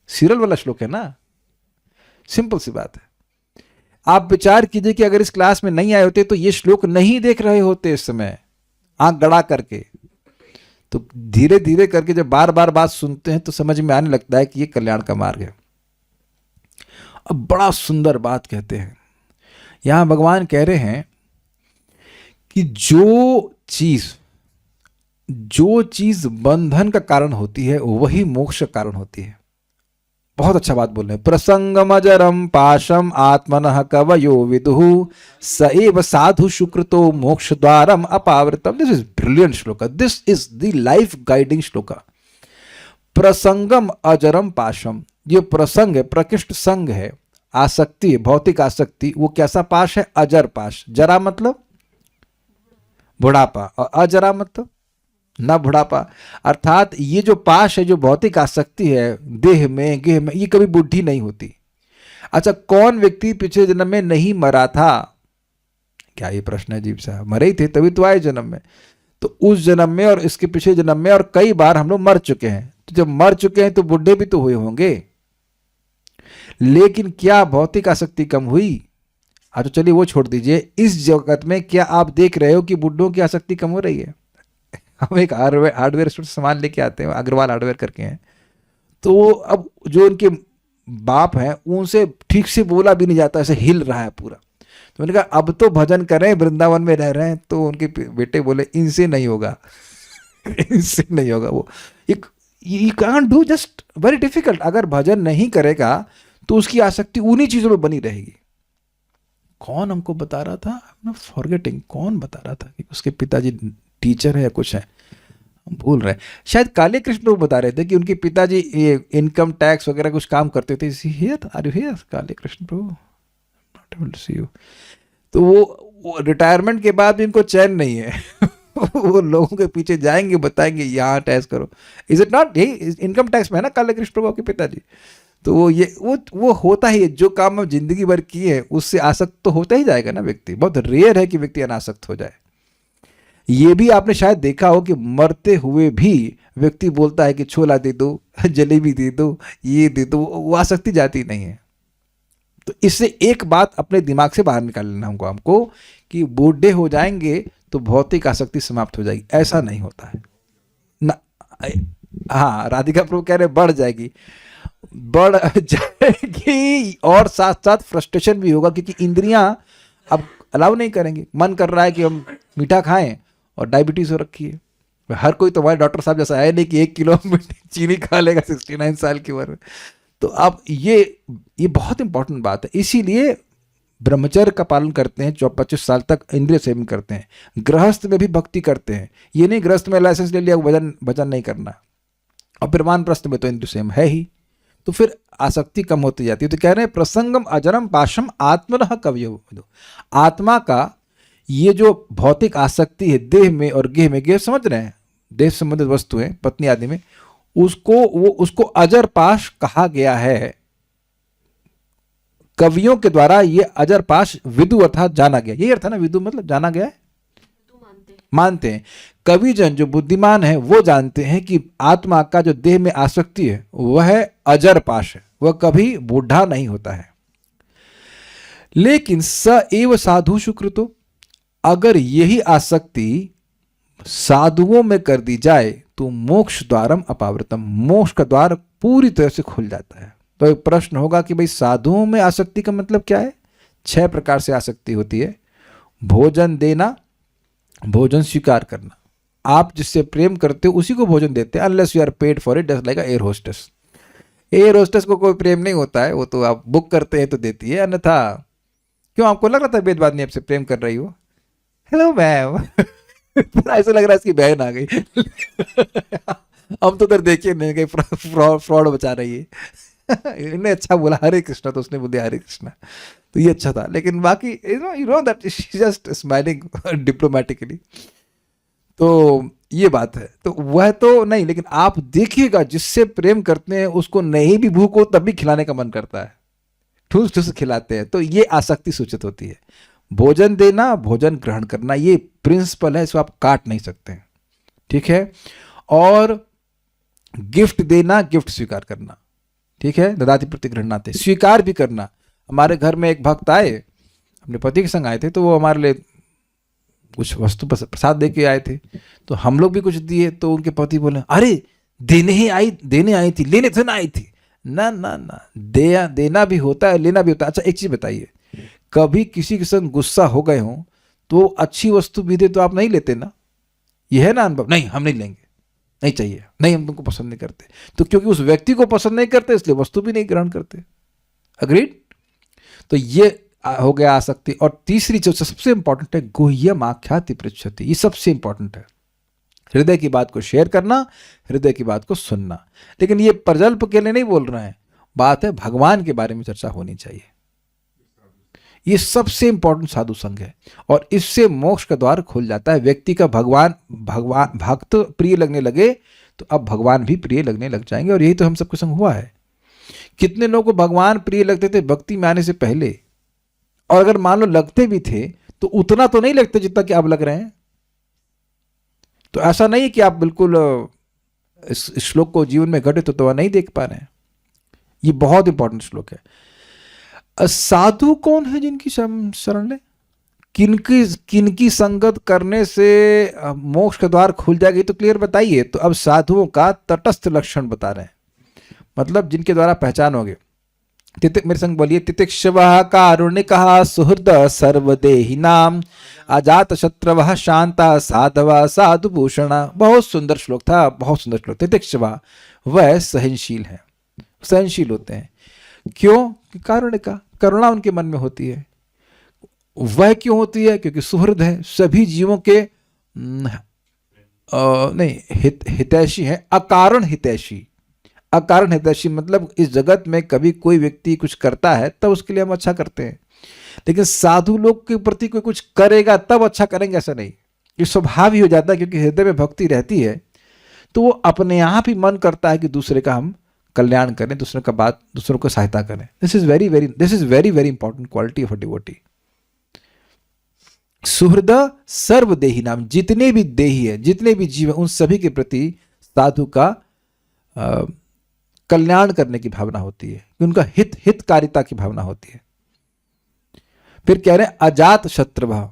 सीरियल वाला श्लोक है ना, सिंपल सी बात है। आप विचार कीजिए कि अगर इस क्लास में नहीं आए होते तो ये श्लोक नहीं देख रहे होते इस समय आंख गड़ा करके। तो धीरे धीरे करके जब बार बार बात सुनते हैं तो समझ में आने लगता है कि ये कल्याण का मार्ग है। अब बड़ा सुंदर बात कहते हैं यहां, भगवान कह रहे हैं कि जो चीज बंधन का कारण होती है वही मोक्ष का कारण होती है। बहुत अच्छा बात बोल रहे हैं। प्रसंगमजरम पाशम आत्मनः कवयो विदुः स एव साधु शुक्रतो मोक्ष द्वारम अपावृतम। This is brilliant shloka, this is the life guiding shloka. प्रसंगम अजरम पाशम, ये प्रसंग है, प्रकृष्ट संग है, आसक्ति है, भौतिक आसक्ति। वो कैसा पाश है? अजर पाश। जरा मतलब बुढ़ापा, और अजरा मतलब ना बुढ़ापा। अर्थात ये जो पाश है, जो भौतिक आसक्ति है देह में गेह में, ये कभी बुढ़ी नहीं होती। अच्छा, कौन व्यक्ति पिछले जन्म में नहीं मरा था? क्या ये प्रश्न है अजीब सा। मरे ही थे तभी तो आए जन्म में। तो उस जन्म में और इसके पिछले जन्म में और कई बार हम लोग मर चुके हैं। तो जब मर चुके हैं तो बुढ़े भी तो हुए होंगे। लेकिन क्या भौतिक आसक्ति कम हुई? तो चलिए वो छोड़ दीजिए। इस जगत में क्या आप देख रहे हो कि बुढ़ों की आसक्ति कम हो रही है? हम एक हार्डवेयर स्टोर से सामान लेके आते हैं, अग्रवाल हार्डवेयर करके हैं। तो अब जो उनके बाप हैं उनसे ठीक से बोला भी नहीं जाता, ऐसे हिल रहा है पूरा। तो मैंने कहा अब तो भजन करें, वृंदावन में रह रहे हैं। तो उनके बेटे बोले इनसे नहीं होगा इनसे नहीं होगा। वो you can't do, just very difficult. अगर भजन नहीं करेगा तो उसकी आसक्ति उन्हीं चीजों में बनी रहेगी। कौन हमको बता रहा था, फॉरगेटिंग, कौन बता रहा था कि उसके पिताजी टीचर है या कुछ है, हम भूल रहे हैं। शायद काले कृष्ण प्रभु बता रहे थे कि उनके पिताजी ये इनकम टैक्स वगैरह कुछ काम करते थे। Are you here Kale Krishna Prabhu? Not able to see you. तो वो रिटायरमेंट के बाद भी इनको चैन नहीं है वो लोगों के पीछे जाएंगे, बताएंगे यहाँ टैक्स करो। Is it not? यही इनकम टैक्स में है ना काले कृष्ण प्रभु के पिताजी। तो वो होता ही है। जो काम हम जिंदगी भर किए हैं उससे आसक्त तो होता ही जाएगा ना व्यक्ति। बहुत रेयर है कि व्यक्ति अनासक्त हो जाए। ये भी आपने शायद देखा हो कि मरते हुए भी व्यक्ति बोलता है कि छोला दे दो, जलेबी दे दो, ये दे दो। वो आसक्ति जाती नहीं है। तो इससे एक बात अपने दिमाग से बाहर निकाल लेना हमको कि बूढ़े हो जाएंगे तो भौतिक आसक्ति समाप्त हो जाएगी। ऐसा नहीं होता है ना। हाँ, राधिका प्रभु कह रहे बढ़ जाएगी और साथ साथ फ्रस्ट्रेशन भी होगा क्योंकि इंद्रियां अब अलाउ नहीं करेंगे। मन कर रहा है कि हम मीठा खाएं और डायबिटीज हो रखी है। हर कोई तो हमारे डॉक्टर साहब जैसा है नहीं कि 1 किलो चीनी खा लेगा 69 साल की उम्र में। तो अब ये बहुत इंपॉर्टेंट बात है। इसीलिए ब्रह्मचर्य का पालन करते हैं, 25 साल तक इंद्रिय सेवन करते हैं। गृहस्थ में भी भक्ति करते हैं। ये नहीं गृहस्थ में लाइसेंस ले लिया भजन नहीं करना, और फिर वानप्रस्थ में तो इंद्रिय सेवन है ही। तो फिर आसक्ति कम होती जाती है। तो कह रहे हैं प्रसंगम अजरम पाशम आत्मनः कवयो। आत्मा का ये जो भौतिक आसक्ति है देह में और गेह में, गेह समझ रहे हैं, देह संबंधित वस्तुएं पत्नी आदि में, उसको अजर पाश कहा गया है। कवियों के द्वारा ये अजर पाश विदु अर्थात जाना गया। यही अर्थ है ना, विदु मतलब जाना गया है, मानते हैं। कवि जन जो बुद्धिमान है वो जानते हैं कि आत्मा का जो देह में आसक्ति है वह अजर पाश है। वह कभी बूढ़ा नहीं होता है। लेकिन स एव साधुषु कृतो, अगर यही आसक्ति साधुओं में कर दी जाए तो मोक्ष द्वारम अपावृतम, मोक्ष का द्वार पूरी तरह से खुल जाता है। तो एक प्रश्न होगा कि भाई साधुओं में आसक्ति का मतलब क्या है? 6 प्रकार से आसक्ति होती है। भोजन देना, भोजन स्वीकार करना, आप जिससे प्रेम करते हो उसी को भोजन देते हैं, unless you are paid for it, just like air hostess. Air hostess को कोई प्रेम नहीं होता है, वो तो आप बुक करते हैं तो देती है, अन्यथा क्यों आपको लग रहा था वेदवादिनी आपसे प्रेम कर रही हो? हेलो मैम ऐसा लग रहा है इसकी बहन आ गई हम तो उधर देखिए नहीं गए, फ्रॉड बचा रही है इन्हें अच्छा बोला हरे कृष्णा, तो उसने बोला हरे कृष्णा, तो ये अच्छा था। लेकिन बाकी you know that she just smiling diplomatically. तो ये बात है, तो वह तो नहीं, लेकिन आप देखिएगा जिससे प्रेम करते हैं उसको नहीं भी भूख हो तब भी खिलाने का मन करता है, ठूस ठूस खिलाते हैं, तो ये आसक्ति सूचित होती है। भोजन देना, भोजन ग्रहण करना, ये प्रिंसिपल है, इसको आप काट नहीं सकते हैं, ठीक है। और गिफ्ट देना, गिफ्ट स्वीकार करना, ठीक है, ददाति प्रति गृह्णाते, स्वीकार भी करना। हमारे घर में एक भक्त आए, अपने पति के संग आए थे, तो वो हमारे लिए कुछ वस्तु प्रसाद दे के आए थे, तो हम लोग भी कुछ दिए, तो उनके पति बोले अरे देने आई थी, लेने तो ना आई थी। ना ना ना, देना भी होता है, लेना भी होता है। अच्छा एक चीज बताइए, कभी किसी के संग गुस्सा हो गए हो तो अच्छी वस्तु भी दे तो आप नहीं लेते ना? यह है ना अनुभव? नहीं हम नहीं लेंगे, नहीं चाहिए, नहीं हम तुमको पसंद नहीं करते, तो क्योंकि उस व्यक्ति को पसंद नहीं करते इसलिए वस्तु भी नहीं ग्रहण करते। अग्रीड? तो ये हो गया आसक्ति। और तीसरी जो सबसे इंपॉर्टेंट है, गुह्यम आख्याति पृच्छति, ये सबसे इंपॉर्टेंट है। हृदय की बात को शेयर करना, हृदय की बात को सुनना। लेकिन ये प्रजल्प के लिए नहीं बोल रहे हैं, बात है भगवान के बारे में चर्चा होनी चाहिए। ये सबसे इंपॉर्टेंट साधु संग है, और इससे मोक्ष का द्वार खुल जाता है। व्यक्ति का भगवान भक्त प्रिय लगने लगे तो अब भगवान भी प्रिय लगने लग जाएंगे, और यही तो हम सबके संग हुआ है। कितने लोगों को भगवान प्रिय लगते थे भक्ति में आने से पहले, और अगर मान लो लगते भी थे तो उतना तो नहीं लगते जितना कि अब लग रहे हैं। तो ऐसा नहीं कि आप बिल्कुल इस श्लोक को जीवन में घटित तो नहीं देख पा रहे हैं। ये बहुत इंपॉर्टेंट श्लोक है। साधु कौन है जिनकी शरण ले? किनकी संगत करने से मोक्ष का द्वार खुल जाएगी, तो क्लियर बताइए। तो अब साधुओं का तटस्थ लक्षण बता रहे हैं, मतलब जिनके द्वारा पहचानोगे। मेरे संग बोलिए, तितिक्षवः कारुणिकः सुहृद सर्वदेहिनाम अजात शत्रवः शांता साधवा साधुभूषणा। बहुत सुंदर श्लोक था, बहुत सुंदर श्लोक। तितिक्षवः, वह सहनशील है, सहनशील होते हैं। क्यों? कारुणिका, करुणा उनके मन में होती है। वह क्यों होती है? क्योंकि सुहृद है, सभी जीवों के हितैषी है। अकारण हितैषी, अकारण हितैषी मतलब इस जगत में कभी कोई व्यक्ति कुछ करता है तब उसके लिए हम अच्छा करते हैं, लेकिन साधु लोग के प्रति कोई कुछ करेगा तब अच्छा करेंगे, ऐसा नहीं। ये स्वभाव ही हो जाता है, क्योंकि हृदय में भक्ति रहती है तो वो अपने आप ही मन करता है कि दूसरे का हम कल्याण करें, दूसरों को सहायता करें। This is very very important quality of a devotee. सुहृद सर्वदेही नाम, जितने भी देही है, जितने भी जीव है, उन सभी के प्रति साधु का कल्याण करने की भावना होती है, उनका हितकारिता की भावना होती है। फिर कह रहे हैं अजात शत्रुवः,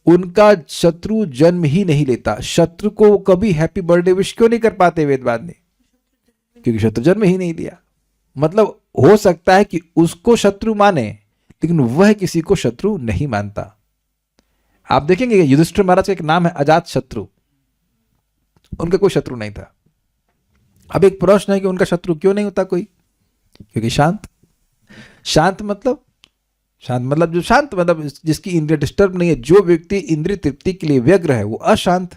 उनका शत्रु जन्म ही नहीं लेता। शत्रु को कभी हैप्पी बर्थडे विश क्यों नहीं कर पाते वेदवाद ने? क्योंकि शत्रु जन्म ही नहीं लिया। मतलब हो सकता है कि उसको शत्रु माने, लेकिन वह किसी को शत्रु नहीं मानता। आप देखेंगे युधिष्ठिर महाराज का एक नाम है अजात शत्रु, उनका कोई शत्रु नहीं था। अब एक प्रश्न है कि उनका शत्रु क्यों नहीं होता कोई? क्योंकि शांत मतलब जो शांत मतलब जिसकी इंद्रिय डिस्टर्ब नहीं है। जो व्यक्ति इंद्रिय तृप्ति के लिए व्यग्र है वो अशांत,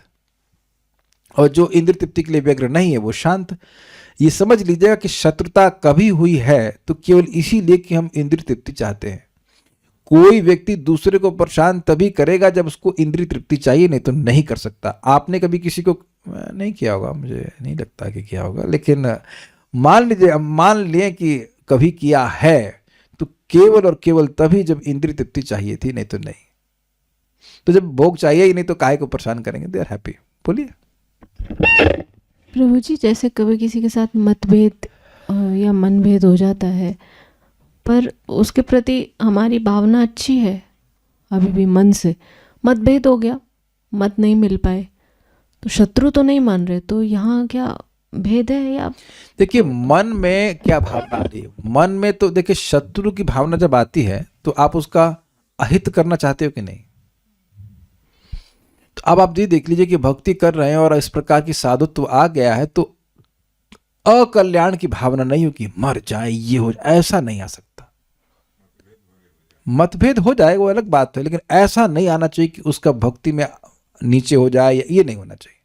और जो इंद्रिय तृप्ति के लिए व्यग्र नहीं है वो शांत। ये समझ लीजिएगा कि शत्रुता कभी हुई है तो केवल इसीलिए कि हम इंद्रिय तृप्ति चाहते हैं। कोई व्यक्ति दूसरे को परेशान तभी करेगा जब उसको इंद्रिय तृप्ति चाहिए, नहीं तो नहीं कर सकता। आपने कभी किसी को नहीं किया होगा, मुझे नहीं लगता कि किया होगा, लेकिन मान लिए कि कभी किया है तो केवल और केवल तभी जब इंद्रिय तृप्ति चाहिए थी, नहीं तो नहीं। तो जब भोग चाहिए ही नहीं तो काहे को परेशान करेंगे? They are happy. बोलिए प्रभु जी, जैसे कभी किसी के साथ मतभेद या मनभेद हो जाता है, पर उसके प्रति हमारी भावना अच्छी है, अभी भी मन से मतभेद हो गया, मत नहीं मिल पाए, तो शत्रु तो नहीं मान रहे, तो यहाँ क्या भेद है? या देखिए मन में क्या भावना आ रही है, मन में तो देखिए शत्रु की भावना जब आती है तो आप उसका अहित करना चाहते हो कि नहीं? तो अब आप ये देख लीजिए कि भक्ति कर रहे हैं और इस प्रकार की साधुत्व आ गया है, तो अकल्याण की भावना नहीं हो कि मर जाए, ये हो जाए, ऐसा नहीं आ सकता। मतभेद हो जाए वो अलग बात है, लेकिन ऐसा नहीं आना चाहिए कि उसका भक्ति में नीचे हो जाए, या ये नहीं होना चाहिए।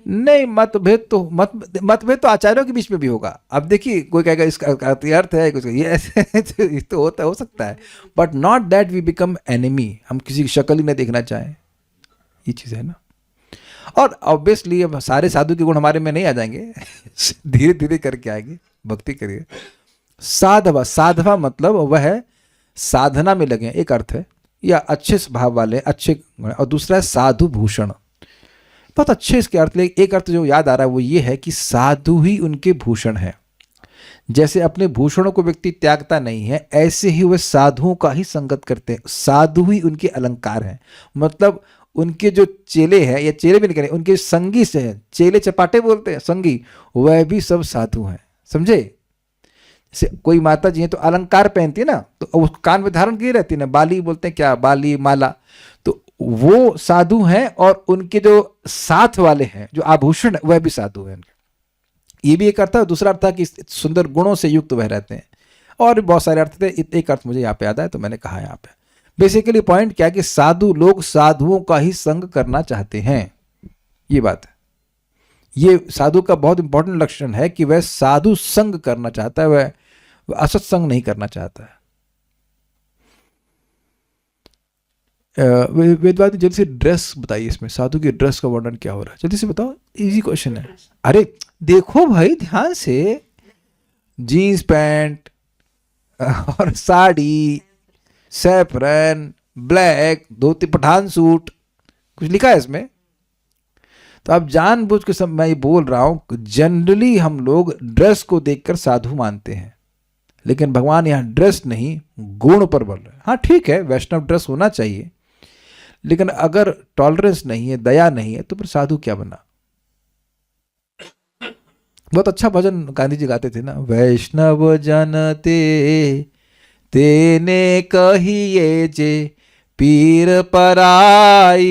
नहीं, मतभेद तो आचार्यों के बीच में भी होगा। अब देखिए कोई कहेगा इसका अर्थ है कुछ, ये ऐसे तो होता हो सकता है, but not that we become enemy, हम किसी की शक्ल ही नहीं देखना चाहें, ये चीज़ है ना। और ऑब्वियसली अब सारे साधु के गुण हमारे में नहीं आ जाएंगे, धीरे धीरे करके आएंगे, भक्ति करिए। साधवा मतलब वह है साधना में लगे, एक अर्थ है, या अच्छे स्वभाव वाले, अच्छे गुण, और दूसरा है साधु भूषण। बहुत अच्छे इसके अर्थ, एक अर्थ जो याद आ रहा है वो ये है कि साधु ही उनके भूषण है। जैसे अपने भूषणों को व्यक्ति त्यागता नहीं है, ऐसे ही वे साधुओं का ही संगत करते हैं, साधु ही उनके अलंकार हैं। मतलब उनके जो चेले हैं, या चेले भी नहीं करें, उनके संगी से हैं, चेले चपाटे बोलते हैं, संगी, वह भी सब साधु हैं, समझे। जैसे कोई माता जी हैं तो अलंकार पहनती है ना, तो उस कान में धारण की रहती है ना, बाली बोलते हैं, क्या बाली, माला, तो वो साधु हैं। और उनके जो साथ वाले हैं, जो आभूषण, वह भी साधु हैं। ये भी एक अर्थ है। दूसरा अर्थ था कि सुंदर गुणों से युक्त वह रहते हैं, और बहुत सारे अर्थ थे, एक अर्थ मुझे यहाँ पे याद है तो मैंने कहा यहाँ पे। बेसिकली पॉइंट क्या है कि साधु लोग साधुओं का ही संग करना चाहते हैं, ये बात है। ये साधु का बहुत इंपॉर्टेंट लक्षण है कि वह साधु संग करना चाहता है, वह असत्संग नहीं करना चाहता है। वेदवादी जल्दी से ड्रेस बताइए, इसमें साधु की ड्रेस का वर्णन क्या हो रहा है, जल्दी से बताओ, इजी क्वेश्चन है। अरे देखो भाई ध्यान से, जीन्स पैंट और साड़ी, सैफरन, ब्लैक धोती, पठान सूट, कुछ लिखा है इसमें। तो आप जानबूझ के सब मैं ये बोल रहा हूं, जनरली हम लोग ड्रेस को देखकर साधु मानते हैं, लेकिन भगवान यहाँ ड्रेस नहीं, गुण पर बोल रहे हैं। हाँ ठीक है, वैष्णव ड्रेस होना चाहिए, लेकिन अगर टॉलरेंस नहीं है, दया नहीं है, तो फिर साधु क्या बना। बहुत अच्छा भजन गांधी जी गाते थे ना, वैष्णव जन तेने कहिए जे पीर पराई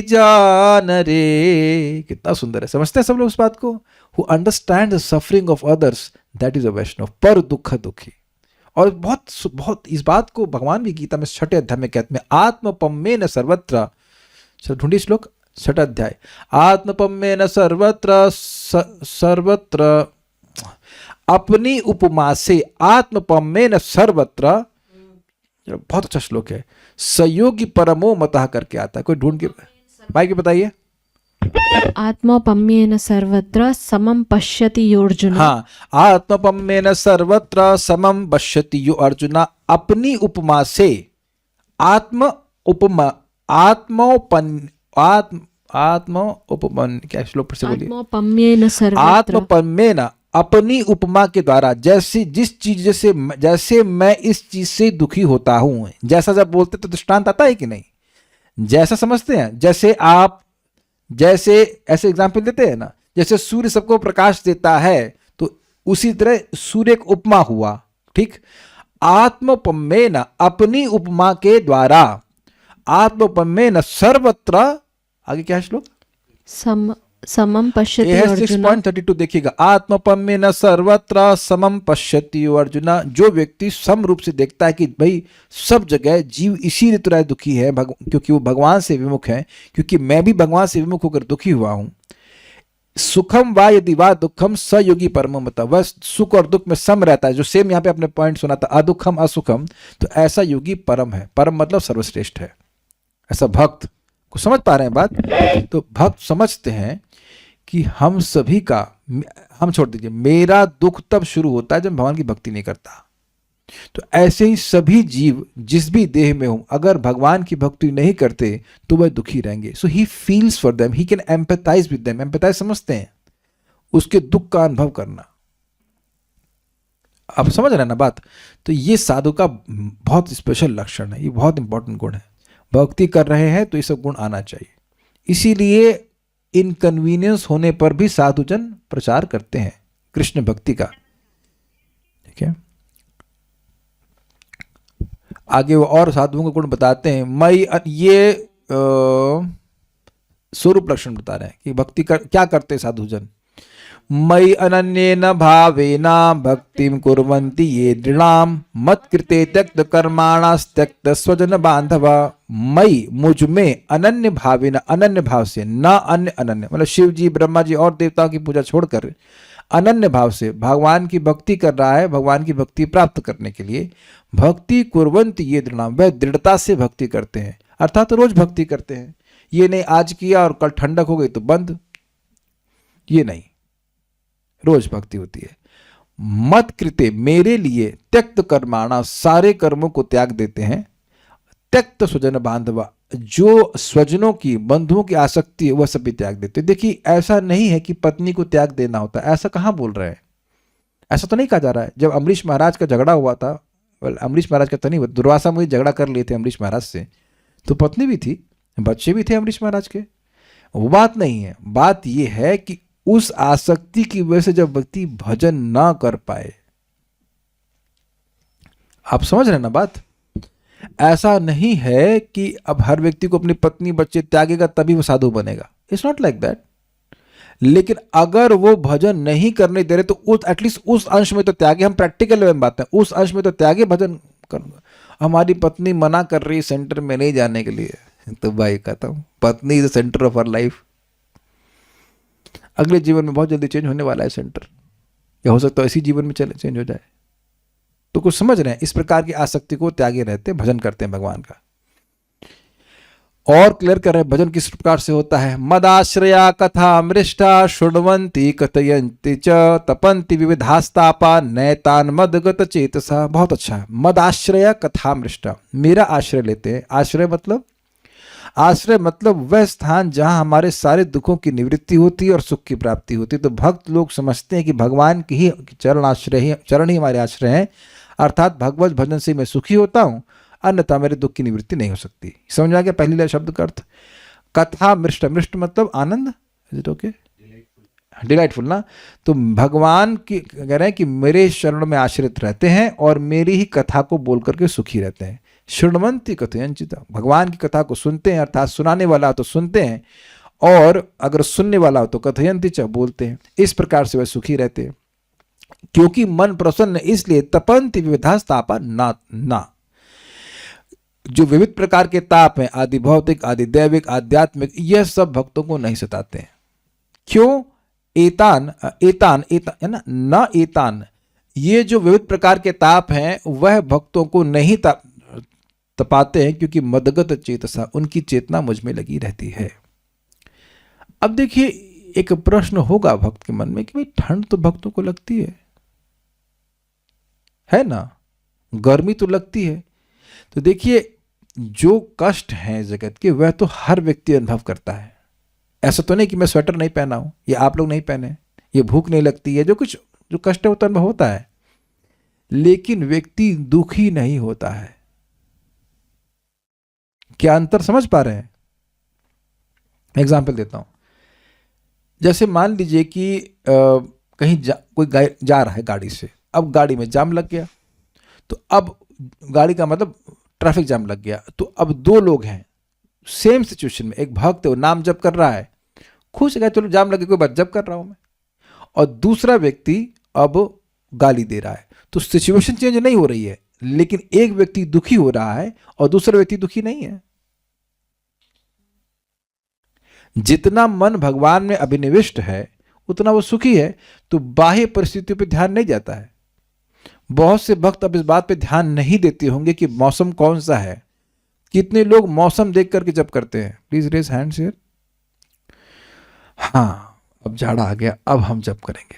जान रे। कितना सुंदर है, समझते हैं सब लोग उस बात को। Who understand the suffering of others, that is a Vaishnava, पर दुख दुखी। और बहुत इस बात को भगवान भी गीता में 6 अध्याय में कहते हैं, आत्मपम्मेन सर्वत्र, ढूंढिए श्लोक 6 अध्याय, आत्मपम्मेन सर्वत्र सर्वत्र, अपनी उपमा से आत्मपम्मेन सर्वत्र, बहुत अच्छा श्लोक है, सयोगी परमो मतः करके आता है। कोई ढूंढ के भाई के बताइए। आत्मपम्येन सर्वत्र समं पश्यति यो अर्जुन। हाँ, आत्मपम्येन सर्वत्र समं पश्यति यो अर्जुन, अपनी उपमा से, आत्म उपमा, आत्मोपमन, क्या श्लोक पर से बोलिए, आत्मपम्येन सर्वत्र, आत्मपम्येन, अपनी उपमा के द्वारा, जैसे मैं इस चीज से दुखी होता हूं, जैसा जब बोलते तो दृष्टांत आता है कि नहीं, जैसा समझते हैं, जैसे ऐसे एग्जाम्पल देते हैं ना, जैसे सूर्य सबको प्रकाश देता है, तो उसी तरह सूर्य एक उपमा हुआ, ठीक। आत्मपम्येन, अपनी उपमा के द्वारा, आत्मपम्येन सर्वत्र, आगे क्या है श्लोक, समं पश्यति अर्जुन। 6.32 देखिएगा, आत्मपम्येन सर्वत्र समं पश्यति अर्जुन, जो व्यक्ति सम रूप से देखता है कि भाई सब जगह जीव इसी तरह दुखी है, क्योंकि वो भगवान से विमुख है, क्योंकि मैं भी भगवान से विमुख होकर दुखी हुआ हूं। सुखम वा यदि वा दुखम स योगी परम मता, वह सुख और दुख में सम रहता है, जो सेम यहाँ पे आपने पॉइंट सुना था, अदुखम असुखम, तो ऐसा योगी परम है। परम मतलब सर्वश्रेष्ठ है, ऐसा भक्त को समझ पा रहे हैं बात। तो भक्त समझते हैं कि हम सभी का, हम छोड़ दीजिए, मेरा दुख तब शुरू होता है जब भगवान की भक्ति नहीं करता। तो ऐसे ही सभी जीव जिस भी देह में हो, अगर भगवान की भक्ति नहीं करते तो वह दुखी रहेंगे। So he feels for them, he can empathise with them. Empathise समझते हैं, उसके दुख का अनुभव करना। आप समझ रहे हैं ना बात? तो ये साधु का बहुत स्पेशल लक्षण है, ये बहुत इंपॉर्टेंट गुण है। भक्ति कर रहे हैं तो ये सब गुण आना चाहिए। इसीलिए इनकन्वीनियंस होने पर भी साधुजन प्रचार करते हैं कृष्ण भक्ति का। ठीक है, आगे वो और साधुओं के गुण बताते हैं। मई ये स्वरूप लक्षण बता रहे हैं कि भक्ति क्या करते साधुजन। मयि अनन्येन भावेन भक्तिं कुर्वन्ति ये दृढ़ाम मत्कृते त्यक्त कर्माणास्त्यक्त स्वजन बांधव। मयि मुझ में अनन्य भावेन, अनन्य भाव से, न अन्य अनन्य मतलब शिव जी ब्रह्मा जी और देवताओं की पूजा छोड़कर अनन्य भाव से भगवान की भक्ति कर रहा है। भगवान की भक्ति प्राप्त करने के लिए भक्ति कुर्वन्ति ये दृढ़ाम, वह दृढ़ता से भक्ति करते हैं, अर्थात रोज भक्ति करते हैं। ये नहीं आज किया और कल ठंडक हो गई तो बंद, ये नहीं, रोज भक्ति होती है। मत कृते मेरे लिए त्यक्त कर्माणा, सारे कर्मों को त्याग देते हैं। त्यक्त स्वजन बांधवा, जो स्वजनों की बंधुओं की आसक्ति है वह सभी त्याग देते हैं। देखिए ऐसा नहीं है कि पत्नी को त्याग देना होता है, ऐसा कहाँ बोल रहे हैं, ऐसा तो नहीं कहा जा रहा है। जब अमरीश महाराज का झगड़ा हुआ था, अमरीश महाराज का तो नहीं हुआ, दुर्वासा मुनि झगड़ा कर लिए थे अमरीश महाराज से, तो पत्नी भी थी, बच्चे भी थे अमरीश महाराज के, वो बात नहीं है। बात यह है कि उस आसक्ति की वजह से जब व्यक्ति भजन ना कर पाए, आप समझ रहे हैं ना बात? ऐसा नहीं है कि अब हर व्यक्ति को अपनी पत्नी बच्चे त्यागेगा तभी वो साधु बनेगा, इट्स नॉट लाइक दैट। लेकिन अगर वो भजन नहीं करने दे रहे तो उस एटलीस्ट उस अंश में तो त्यागे। हम प्रैक्टिकल लेवल में बात है, उस अंश में तो त्यागे भजन करना। हमारी पत्नी मना कर रही सेंटर में नहीं जाने के लिए, तो भाई खत्म, पत्नी is the centre of our life. अगले जीवन में बहुत जल्दी चेंज होने वाला है सेंटर, या हो सकता है इसी जीवन में चले चेंज हो जाए। तो कुछ समझ रहे हैं, इस प्रकार की आसक्ति को त्यागे रहते हैं, भजन करते हैं भगवान का। और क्लियर कर रहे हैं भजन किस प्रकार से होता है। मदाश्रया कथा मृष्टा शृण्वन्ति कथयन्ति च तपन्ति विविधास्तापा नैतान मदगत चेतसा। बहुत अच्छा है, मदाश्रया कथा मृष्टा, मेरा आश्रय लेते हैं। आश्रय मतलब, आश्रय मतलब वह स्थान जहां हमारे सारे दुखों की निवृत्ति होती है और सुख की प्राप्ति होती है। तो भक्त लोग समझते हैं कि भगवान की ही चरण आश्रय ही, चरण ही हमारे आश्रय हैं, अर्थात भगवत भजन से मैं सुखी होता हूं, अन्यथा मेरे दुख की निवृत्ति नहीं हो सकती। समझ में आ गया पहली शब्द का अर्थ? कथा मृष्ट, मृष्ट मतलब आनंद, इज इट ओके, डिलाइटफुल ना। तो भगवान की कह रहे हैं कि मेरे शरण में आश्रित रहते हैं और मेरी ही कथा को बोल करके सुखी रहते हैं। शृण्वन्ति कथयन्ति, भगवान की कथा को सुनते हैं, अर्थात सुनाने वाला हो तो सुनते हैं, और अगर सुनने वाला हो तो कथयन्ति च बोलते हैं। इस प्रकार से वह सुखी रहते हैं। क्योंकि मन प्रसन्न, इसलिए तपन्ति विविधास्तापा ना, जो विविध प्रकार के ताप हैं, आदि भौतिक, आदि दैविक, आध्यात्मिक, यह सब भक्तों को नहीं सताते हैं। क्यों? एतान है ना, न एतान, ये जो विविध प्रकार के ताप हैं वह भक्तों को नहीं तपाते हैं, क्योंकि मदगत चेतसा, उनकी चेतना मुझ में लगी रहती है। अब देखिए एक प्रश्न होगा भक्त के मन में कि भाई ठंड तो भक्तों को लगती है ना, गर्मी तो लगती है। तो देखिए जो कष्ट हैं जगत के वह तो हर व्यक्ति अनुभव करता है। ऐसा तो नहीं कि मैं स्वेटर नहीं पहना हूं या आप लोग नहीं पहने, ये भूख नहीं लगती है, जो कुछ जो कष्ट है वो तो अनुभव होता है, लेकिन व्यक्ति दुखी नहीं होता है। क्या अंतर समझ पा रहे हैं? एग्जाम्पल देता हूं, जैसे मान लीजिए कि कहीं कोई जा रहा है गाड़ी से, अब गाड़ी में जाम लग गया, तो अब गाड़ी का मतलब ट्रैफिक जाम लग गया, तो अब दो लोग हैं सेम सिचुएशन में, एक भक्त है वो नाम जप कर रहा है, खुश है चलो जाम लगे कोई बात, जप कर रहा हूं मैं, और दूसरा व्यक्ति अब गाली दे रहा है। तो सिचुएशन चेंज नहीं हो रही है, लेकिन एक व्यक्ति दुखी हो रहा है और दूसरा व्यक्ति दुखी नहीं है। जितना मन भगवान में अभिनिविष्ट है उतना वो सुखी है, तो बाह्य परिस्थितियों पर ध्यान नहीं जाता है। बहुत से भक्त अब इस बात पे ध्यान नहीं देते होंगे कि मौसम कौन सा है। कितने लोग मौसम देख करके जप करते हैं? Please raise hands here. हाँ, अब जाड़ा आ गया, अब हम जप करेंगे,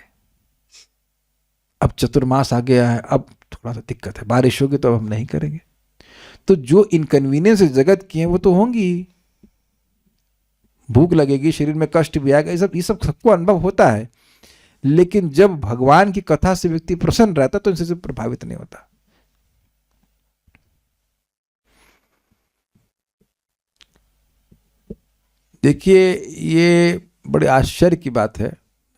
अब चतुर्मास आ गया है, अब थोड़ा सा दिक्कत है, बारिश होगी तो अब हम नहीं करेंगे। तो जो इनकन्वीनियंस जगत की हैं वो तो होंगी, भूख लगेगी, शरीर में कष्ट भी आएगा, ये सब सबको अनुभव होता है। लेकिन जब भगवान की कथा से व्यक्ति प्रसन्न रहता तो इनसे प्रभावित नहीं होता। देखिए, ये बड़े आश्चर्य की बात है।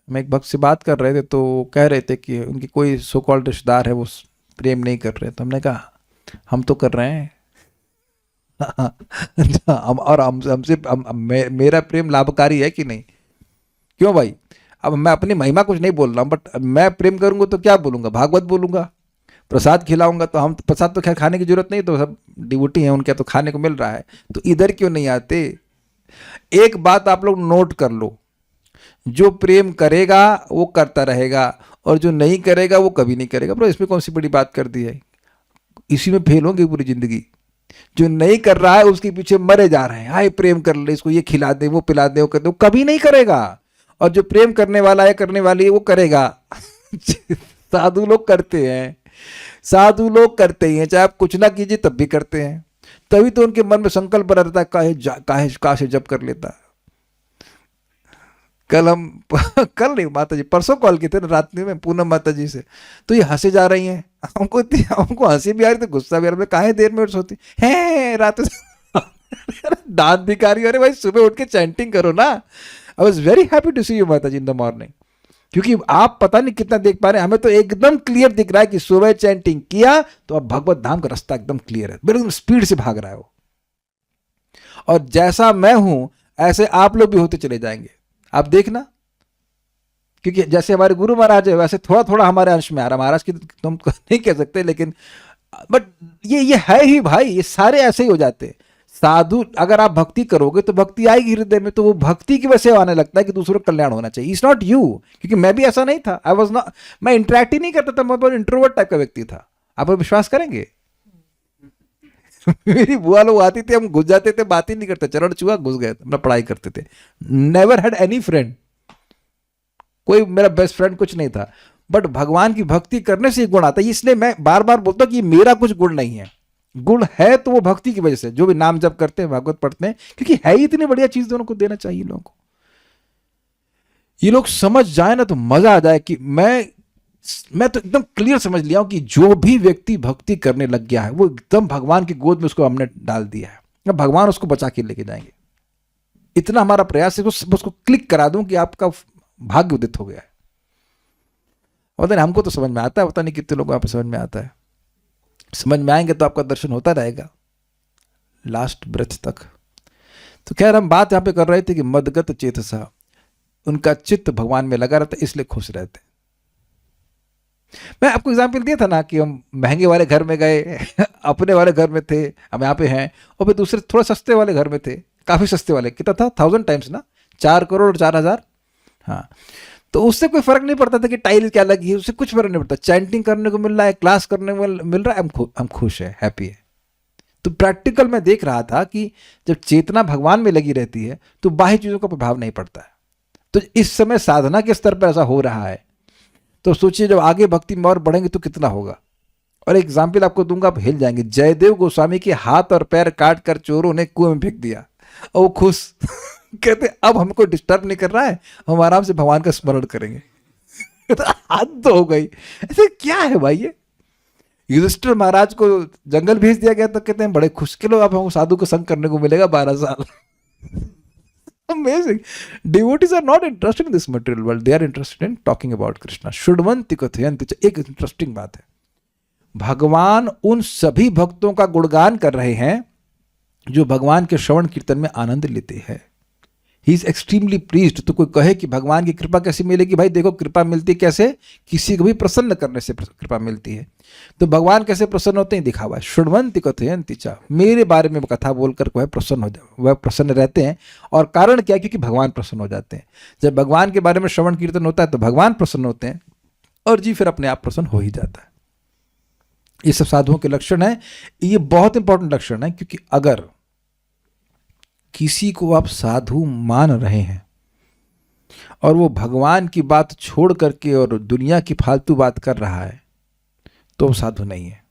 मैं एक भक्त से बात कर रहे थे तो कह रहे थे कि उनके कोई सो कॉल्ड रिश्तेदार है, वो प्रेम नहीं कर रहे। तो हमने कहा हम तो कर रहे हैं। हम और मेरा प्रेम लाभकारी है कि नहीं? क्यों भाई? अब मैं अपनी महिमा कुछ नहीं बोल रहा हूँ, बट मैं प्रेम करूंगा तो क्या बोलूंगा? भागवत बोलूंगा। प्रसाद खिलाऊंगा तो हम प्रसाद तो खैर खाने की जरूरत नहीं, तो सब डिवोटी हैं उनके तो खाने को मिल रहा है, तो इधर क्यों नहीं आते? एक बात आप लोग नोट कर लो, जो प्रेम करेगा वो करता रहेगा, और जो नहीं करेगा वो कभी नहीं करेगा। बरो इसमें कौन सी बड़ी बात कर दी है? इसी में फेल होंगे पूरी जिंदगी। जो नहीं कर रहा है उसके पीछे मरे जा रहे हैं, हाय प्रेम कर ले, इसको ये खिला दे, वो पिला दे, वो कर दे, वो कभी नहीं करेगा। और जो प्रेम करने वाला है, करने वाली है, वो करेगा। साधु लोग करते हैं, साधु लोग करते ही हैं, चाहे आप कुछ ना कीजिए तब भी करते हैं। तभी तो उनके मन में संकल्प रहता है, काहे जप कर लेता। कल कल नहीं माता जी, परसों कॉल किए थे ना रात में पूनम माता जी से, तो ये हंसे जा रही हैं। हमको हंसी भी आ रही, तो गुस्सा भी आ रहा है। काहे देर में सोती है रात दांत भिखारी। अरे भाई सुबह उठ के चैंटिंग करो ना। I was very happy to see you माता जी इन द मॉर्निंग, क्योंकि आप पता नहीं कितना देख पा रहे हैं, हमें तो एकदम क्लियर दिख रहा है कि सुबह चैंटिंग किया तो अब भगवत धाम का रास्ता एकदम क्लियर है, बिल्कुल स्पीड से भाग रहा है वो। और जैसा मैं हूं ऐसे आप लोग भी होते चले जाएंगे, आप देखना। क्योंकि जैसे हमारे गुरु महाराज है वैसे थोड़ा थोड़ा हमारे अंश में आ रहा। महाराज की तो हम नहीं कह सकते, लेकिन बट ये है ही भाई, ये सारे ऐसे ही हो जाते हैं। साधु अगर आप भक्ति करोगे तो भक्ति आएगी हृदय में, तो वो भक्ति की वजह से आने लगता है कि दूसरों का कल्याण होना चाहिए। इट्स नॉट यू, क्योंकि मैं भी ऐसा नहीं था। आई वॉज नॉट, मैं इंटरेक्ट ही नहीं करता था, मैं बहुत इंट्रोवर्ट टाइप का व्यक्ति था। आप विश्वास करेंगे? मेरी बुआ लोग आती थी, हम घुस जाते थे, बात ही नहीं करते, चरण छुआ घुस गए, अपना पढ़ाई करते थे। नेवर हैड एनी फ्रेंड, कोई मेरा बेस्ट फ्रेंड कुछ नहीं था। बट भगवान की भक्ति करने से गुण आता है, इसलिए मैं बार बार बोलता हूं कि मेरा कुछ गुण नहीं है। गुण है तो वो भक्ति की वजह से, जो भी नाम जप करते हैं, भागवत पढ़ते हैं, क्योंकि है ही इतनी बढ़िया चीज, दोनों को देना चाहिए लोगों को। ये लोग समझ जाए ना तो मजा आ जाए कि मैं तो एकदम क्लियर समझ लिया हूं कि जो भी व्यक्ति भक्ति करने लग गया है वो एकदम भगवान की गोद में उसको हमने डाल दिया है, अब भगवान उसको बचा के लेके जाएंगे। इतना हमारा प्रयास है उसको क्लिक करा दूं कि आपका भाग्य उदित हो गया है। पता नहीं, हमको तो समझ में आता है, पता नहीं कितने लोगों को समझ में आता है। समझ में आएंगे तो आपका दर्शन होता रहेगा लास्ट ब्रेथ तक। तो खैर हम बात यहां पे कर रहे थे कि मदगत चेतसा, उनका चित्त भगवान में लगा रहता है, इसलिए खुश रहते। मैं आपको एग्जाम्पल दिया था ना कि हम महंगे वाले घर में गए, अपने वाले घर में थे, हम यहाँ पे हैं, और फिर दूसरे थोड़ा सस्ते वाले घर में थे, काफी सस्ते वाले, कितना था 1000 टाइम्स ना, 4 करोड़ और 4000। हाँ, तो उससे कोई फर्क नहीं पड़ता था कि टाइल क्या लगी है, उससे कुछ फर्क नहीं पड़ता। चैंटिंग करने को मिल रहा है, क्लास करने को मिल रहा है, हम खुश है, हैप्पी है। तो प्रैक्टिकल में देख रहा था कि जब चेतना भगवान में लगी रहती है तो बाह्य चीजों का प्रभाव नहीं पड़ता है। तो इस समय साधना के स्तर पर ऐसा हो रहा है, तो सोचिए जब आगे भक्ति में और बढ़ेंगे तो कितना होगा। और एग्जाम्पल आपको दूंगा, आप हिल जाएंगे। जयदेव गोस्वामी के हाथ और पैर काट कर चोरों ने कुएं में फेंक दिया, और वो खुश। कहते अब हमको डिस्टर्ब नहीं कर रहा है, हम आराम से भगवान का स्मरण करेंगे। तो हद तो हो गई, ऐसे क्या है भाई ये। युधिष्ठिर महाराज को जंगल भेज दिया गया तो कहते हैं बड़े खुश के लो, अब हमको साधु को संग करने को मिलेगा 12 साल। Amazing. Devotees are not interested in this material world. They are interested in talking about Krishna. शुडवंति कथयन्ति च, एक इंटरेस्टिंग बात है, भगवान उन सभी भक्तों का गुणगान कर रहे हैं जो भगवान के श्रवण कीर्तन में आनंद लेते हैं। He is extremely pleased. तो कोई कहे कि भगवान की कृपा कैसे मिलेगी? भाई देखो, कृपा मिलती कैसे, किसी को भी प्रसन्न करने से कृपा मिलती है। तो भगवान कैसे प्रसन्न होते हैं दिखावा है। शुण्वन्ति कथयन्ति च, मेरे बारे में कथा बोलकर वह प्रसन्न हो जाए, वह प्रसन्न रहते हैं। और कारण क्या है? क्योंकि भगवान प्रसन्न हो जाते हैं। जब भगवान के बारे में श्रवण कीर्तन होता है तो भगवान प्रसन्न होते हैं, और जी फिर अपने आप प्रसन्न हो ही जाता है। ये सब साधुओं के लक्षण है। ये बहुत इंपॉर्टेंट लक्षण है, क्योंकि अगर किसी को आप साधु मान रहे हैं और वो भगवान की बात छोड़ करके और दुनिया की फालतू बात कर रहा है तो वो साधु नहीं है।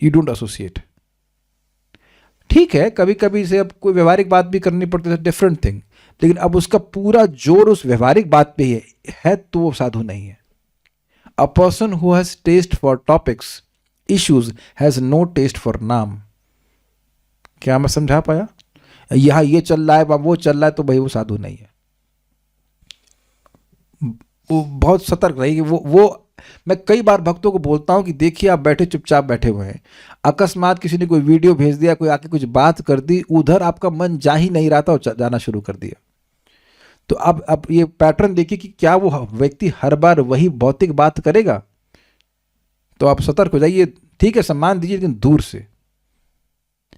You don't associate. ठीक है, कभी कभी से अब कोई व्यवहारिक बात भी करनी पड़ती है, डिफरेंट थिंग, लेकिन अब उसका पूरा जोर उस व्यवहारिक बात पे ही है तो वो साधु नहीं है. A person who has taste for topics issues has no taste for नाम. क्या मैं समझा पाया? यहां ये चल रहा है, वो चल रहा है, तो भाई वो साधु नहीं है. वो बहुत सतर्क रहिए. वो मैं कई बार भक्तों को बोलता हूं कि देखिए आप बैठे चुपचाप बैठे हुए हैं, अकस्मात किसी ने कोई वीडियो भेज दिया, कोई आके कुछ बात कर दी, उधर आपका मन जा ही नहीं रहा था और जाना शुरू कर दिया. तो अब ये पैटर्न देखिए कि क्या वो व्यक्ति हर बार वही भौतिक बात करेगा. तो आप सतर्क हो जाइए. ठीक है, सम्मान दीजिए, लेकिन दूर से.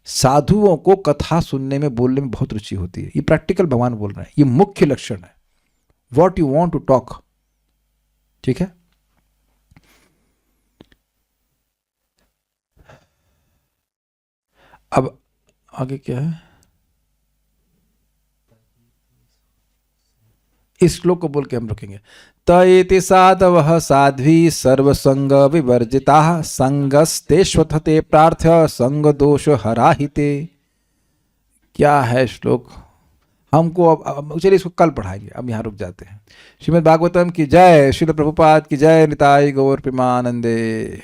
साधुओं को कथा सुनने में, बोलने में बहुत रुचि होती है. ये प्रैक्टिकल भगवान बोल रहे हैं, ये मुख्य लक्षण है. What you want to talk. ठीक है. अब आगे क्या है, इस श्लोक को बोल के हम रुकेंगे. तयेति साधवः साध्वी सर्वसंग विवर्जिताः संगस्तेष्वथते प्रार्थ्य संग दोष हराहिते. क्या है श्लोक, हमको अब चलिए इसको कल पढ़ाएंगे, अब यहाँ रुक जाते हैं. श्रीमद् भागवतम की जय. श्रील प्रभुपाद की जय. निताई गौर प्रेमानंदे.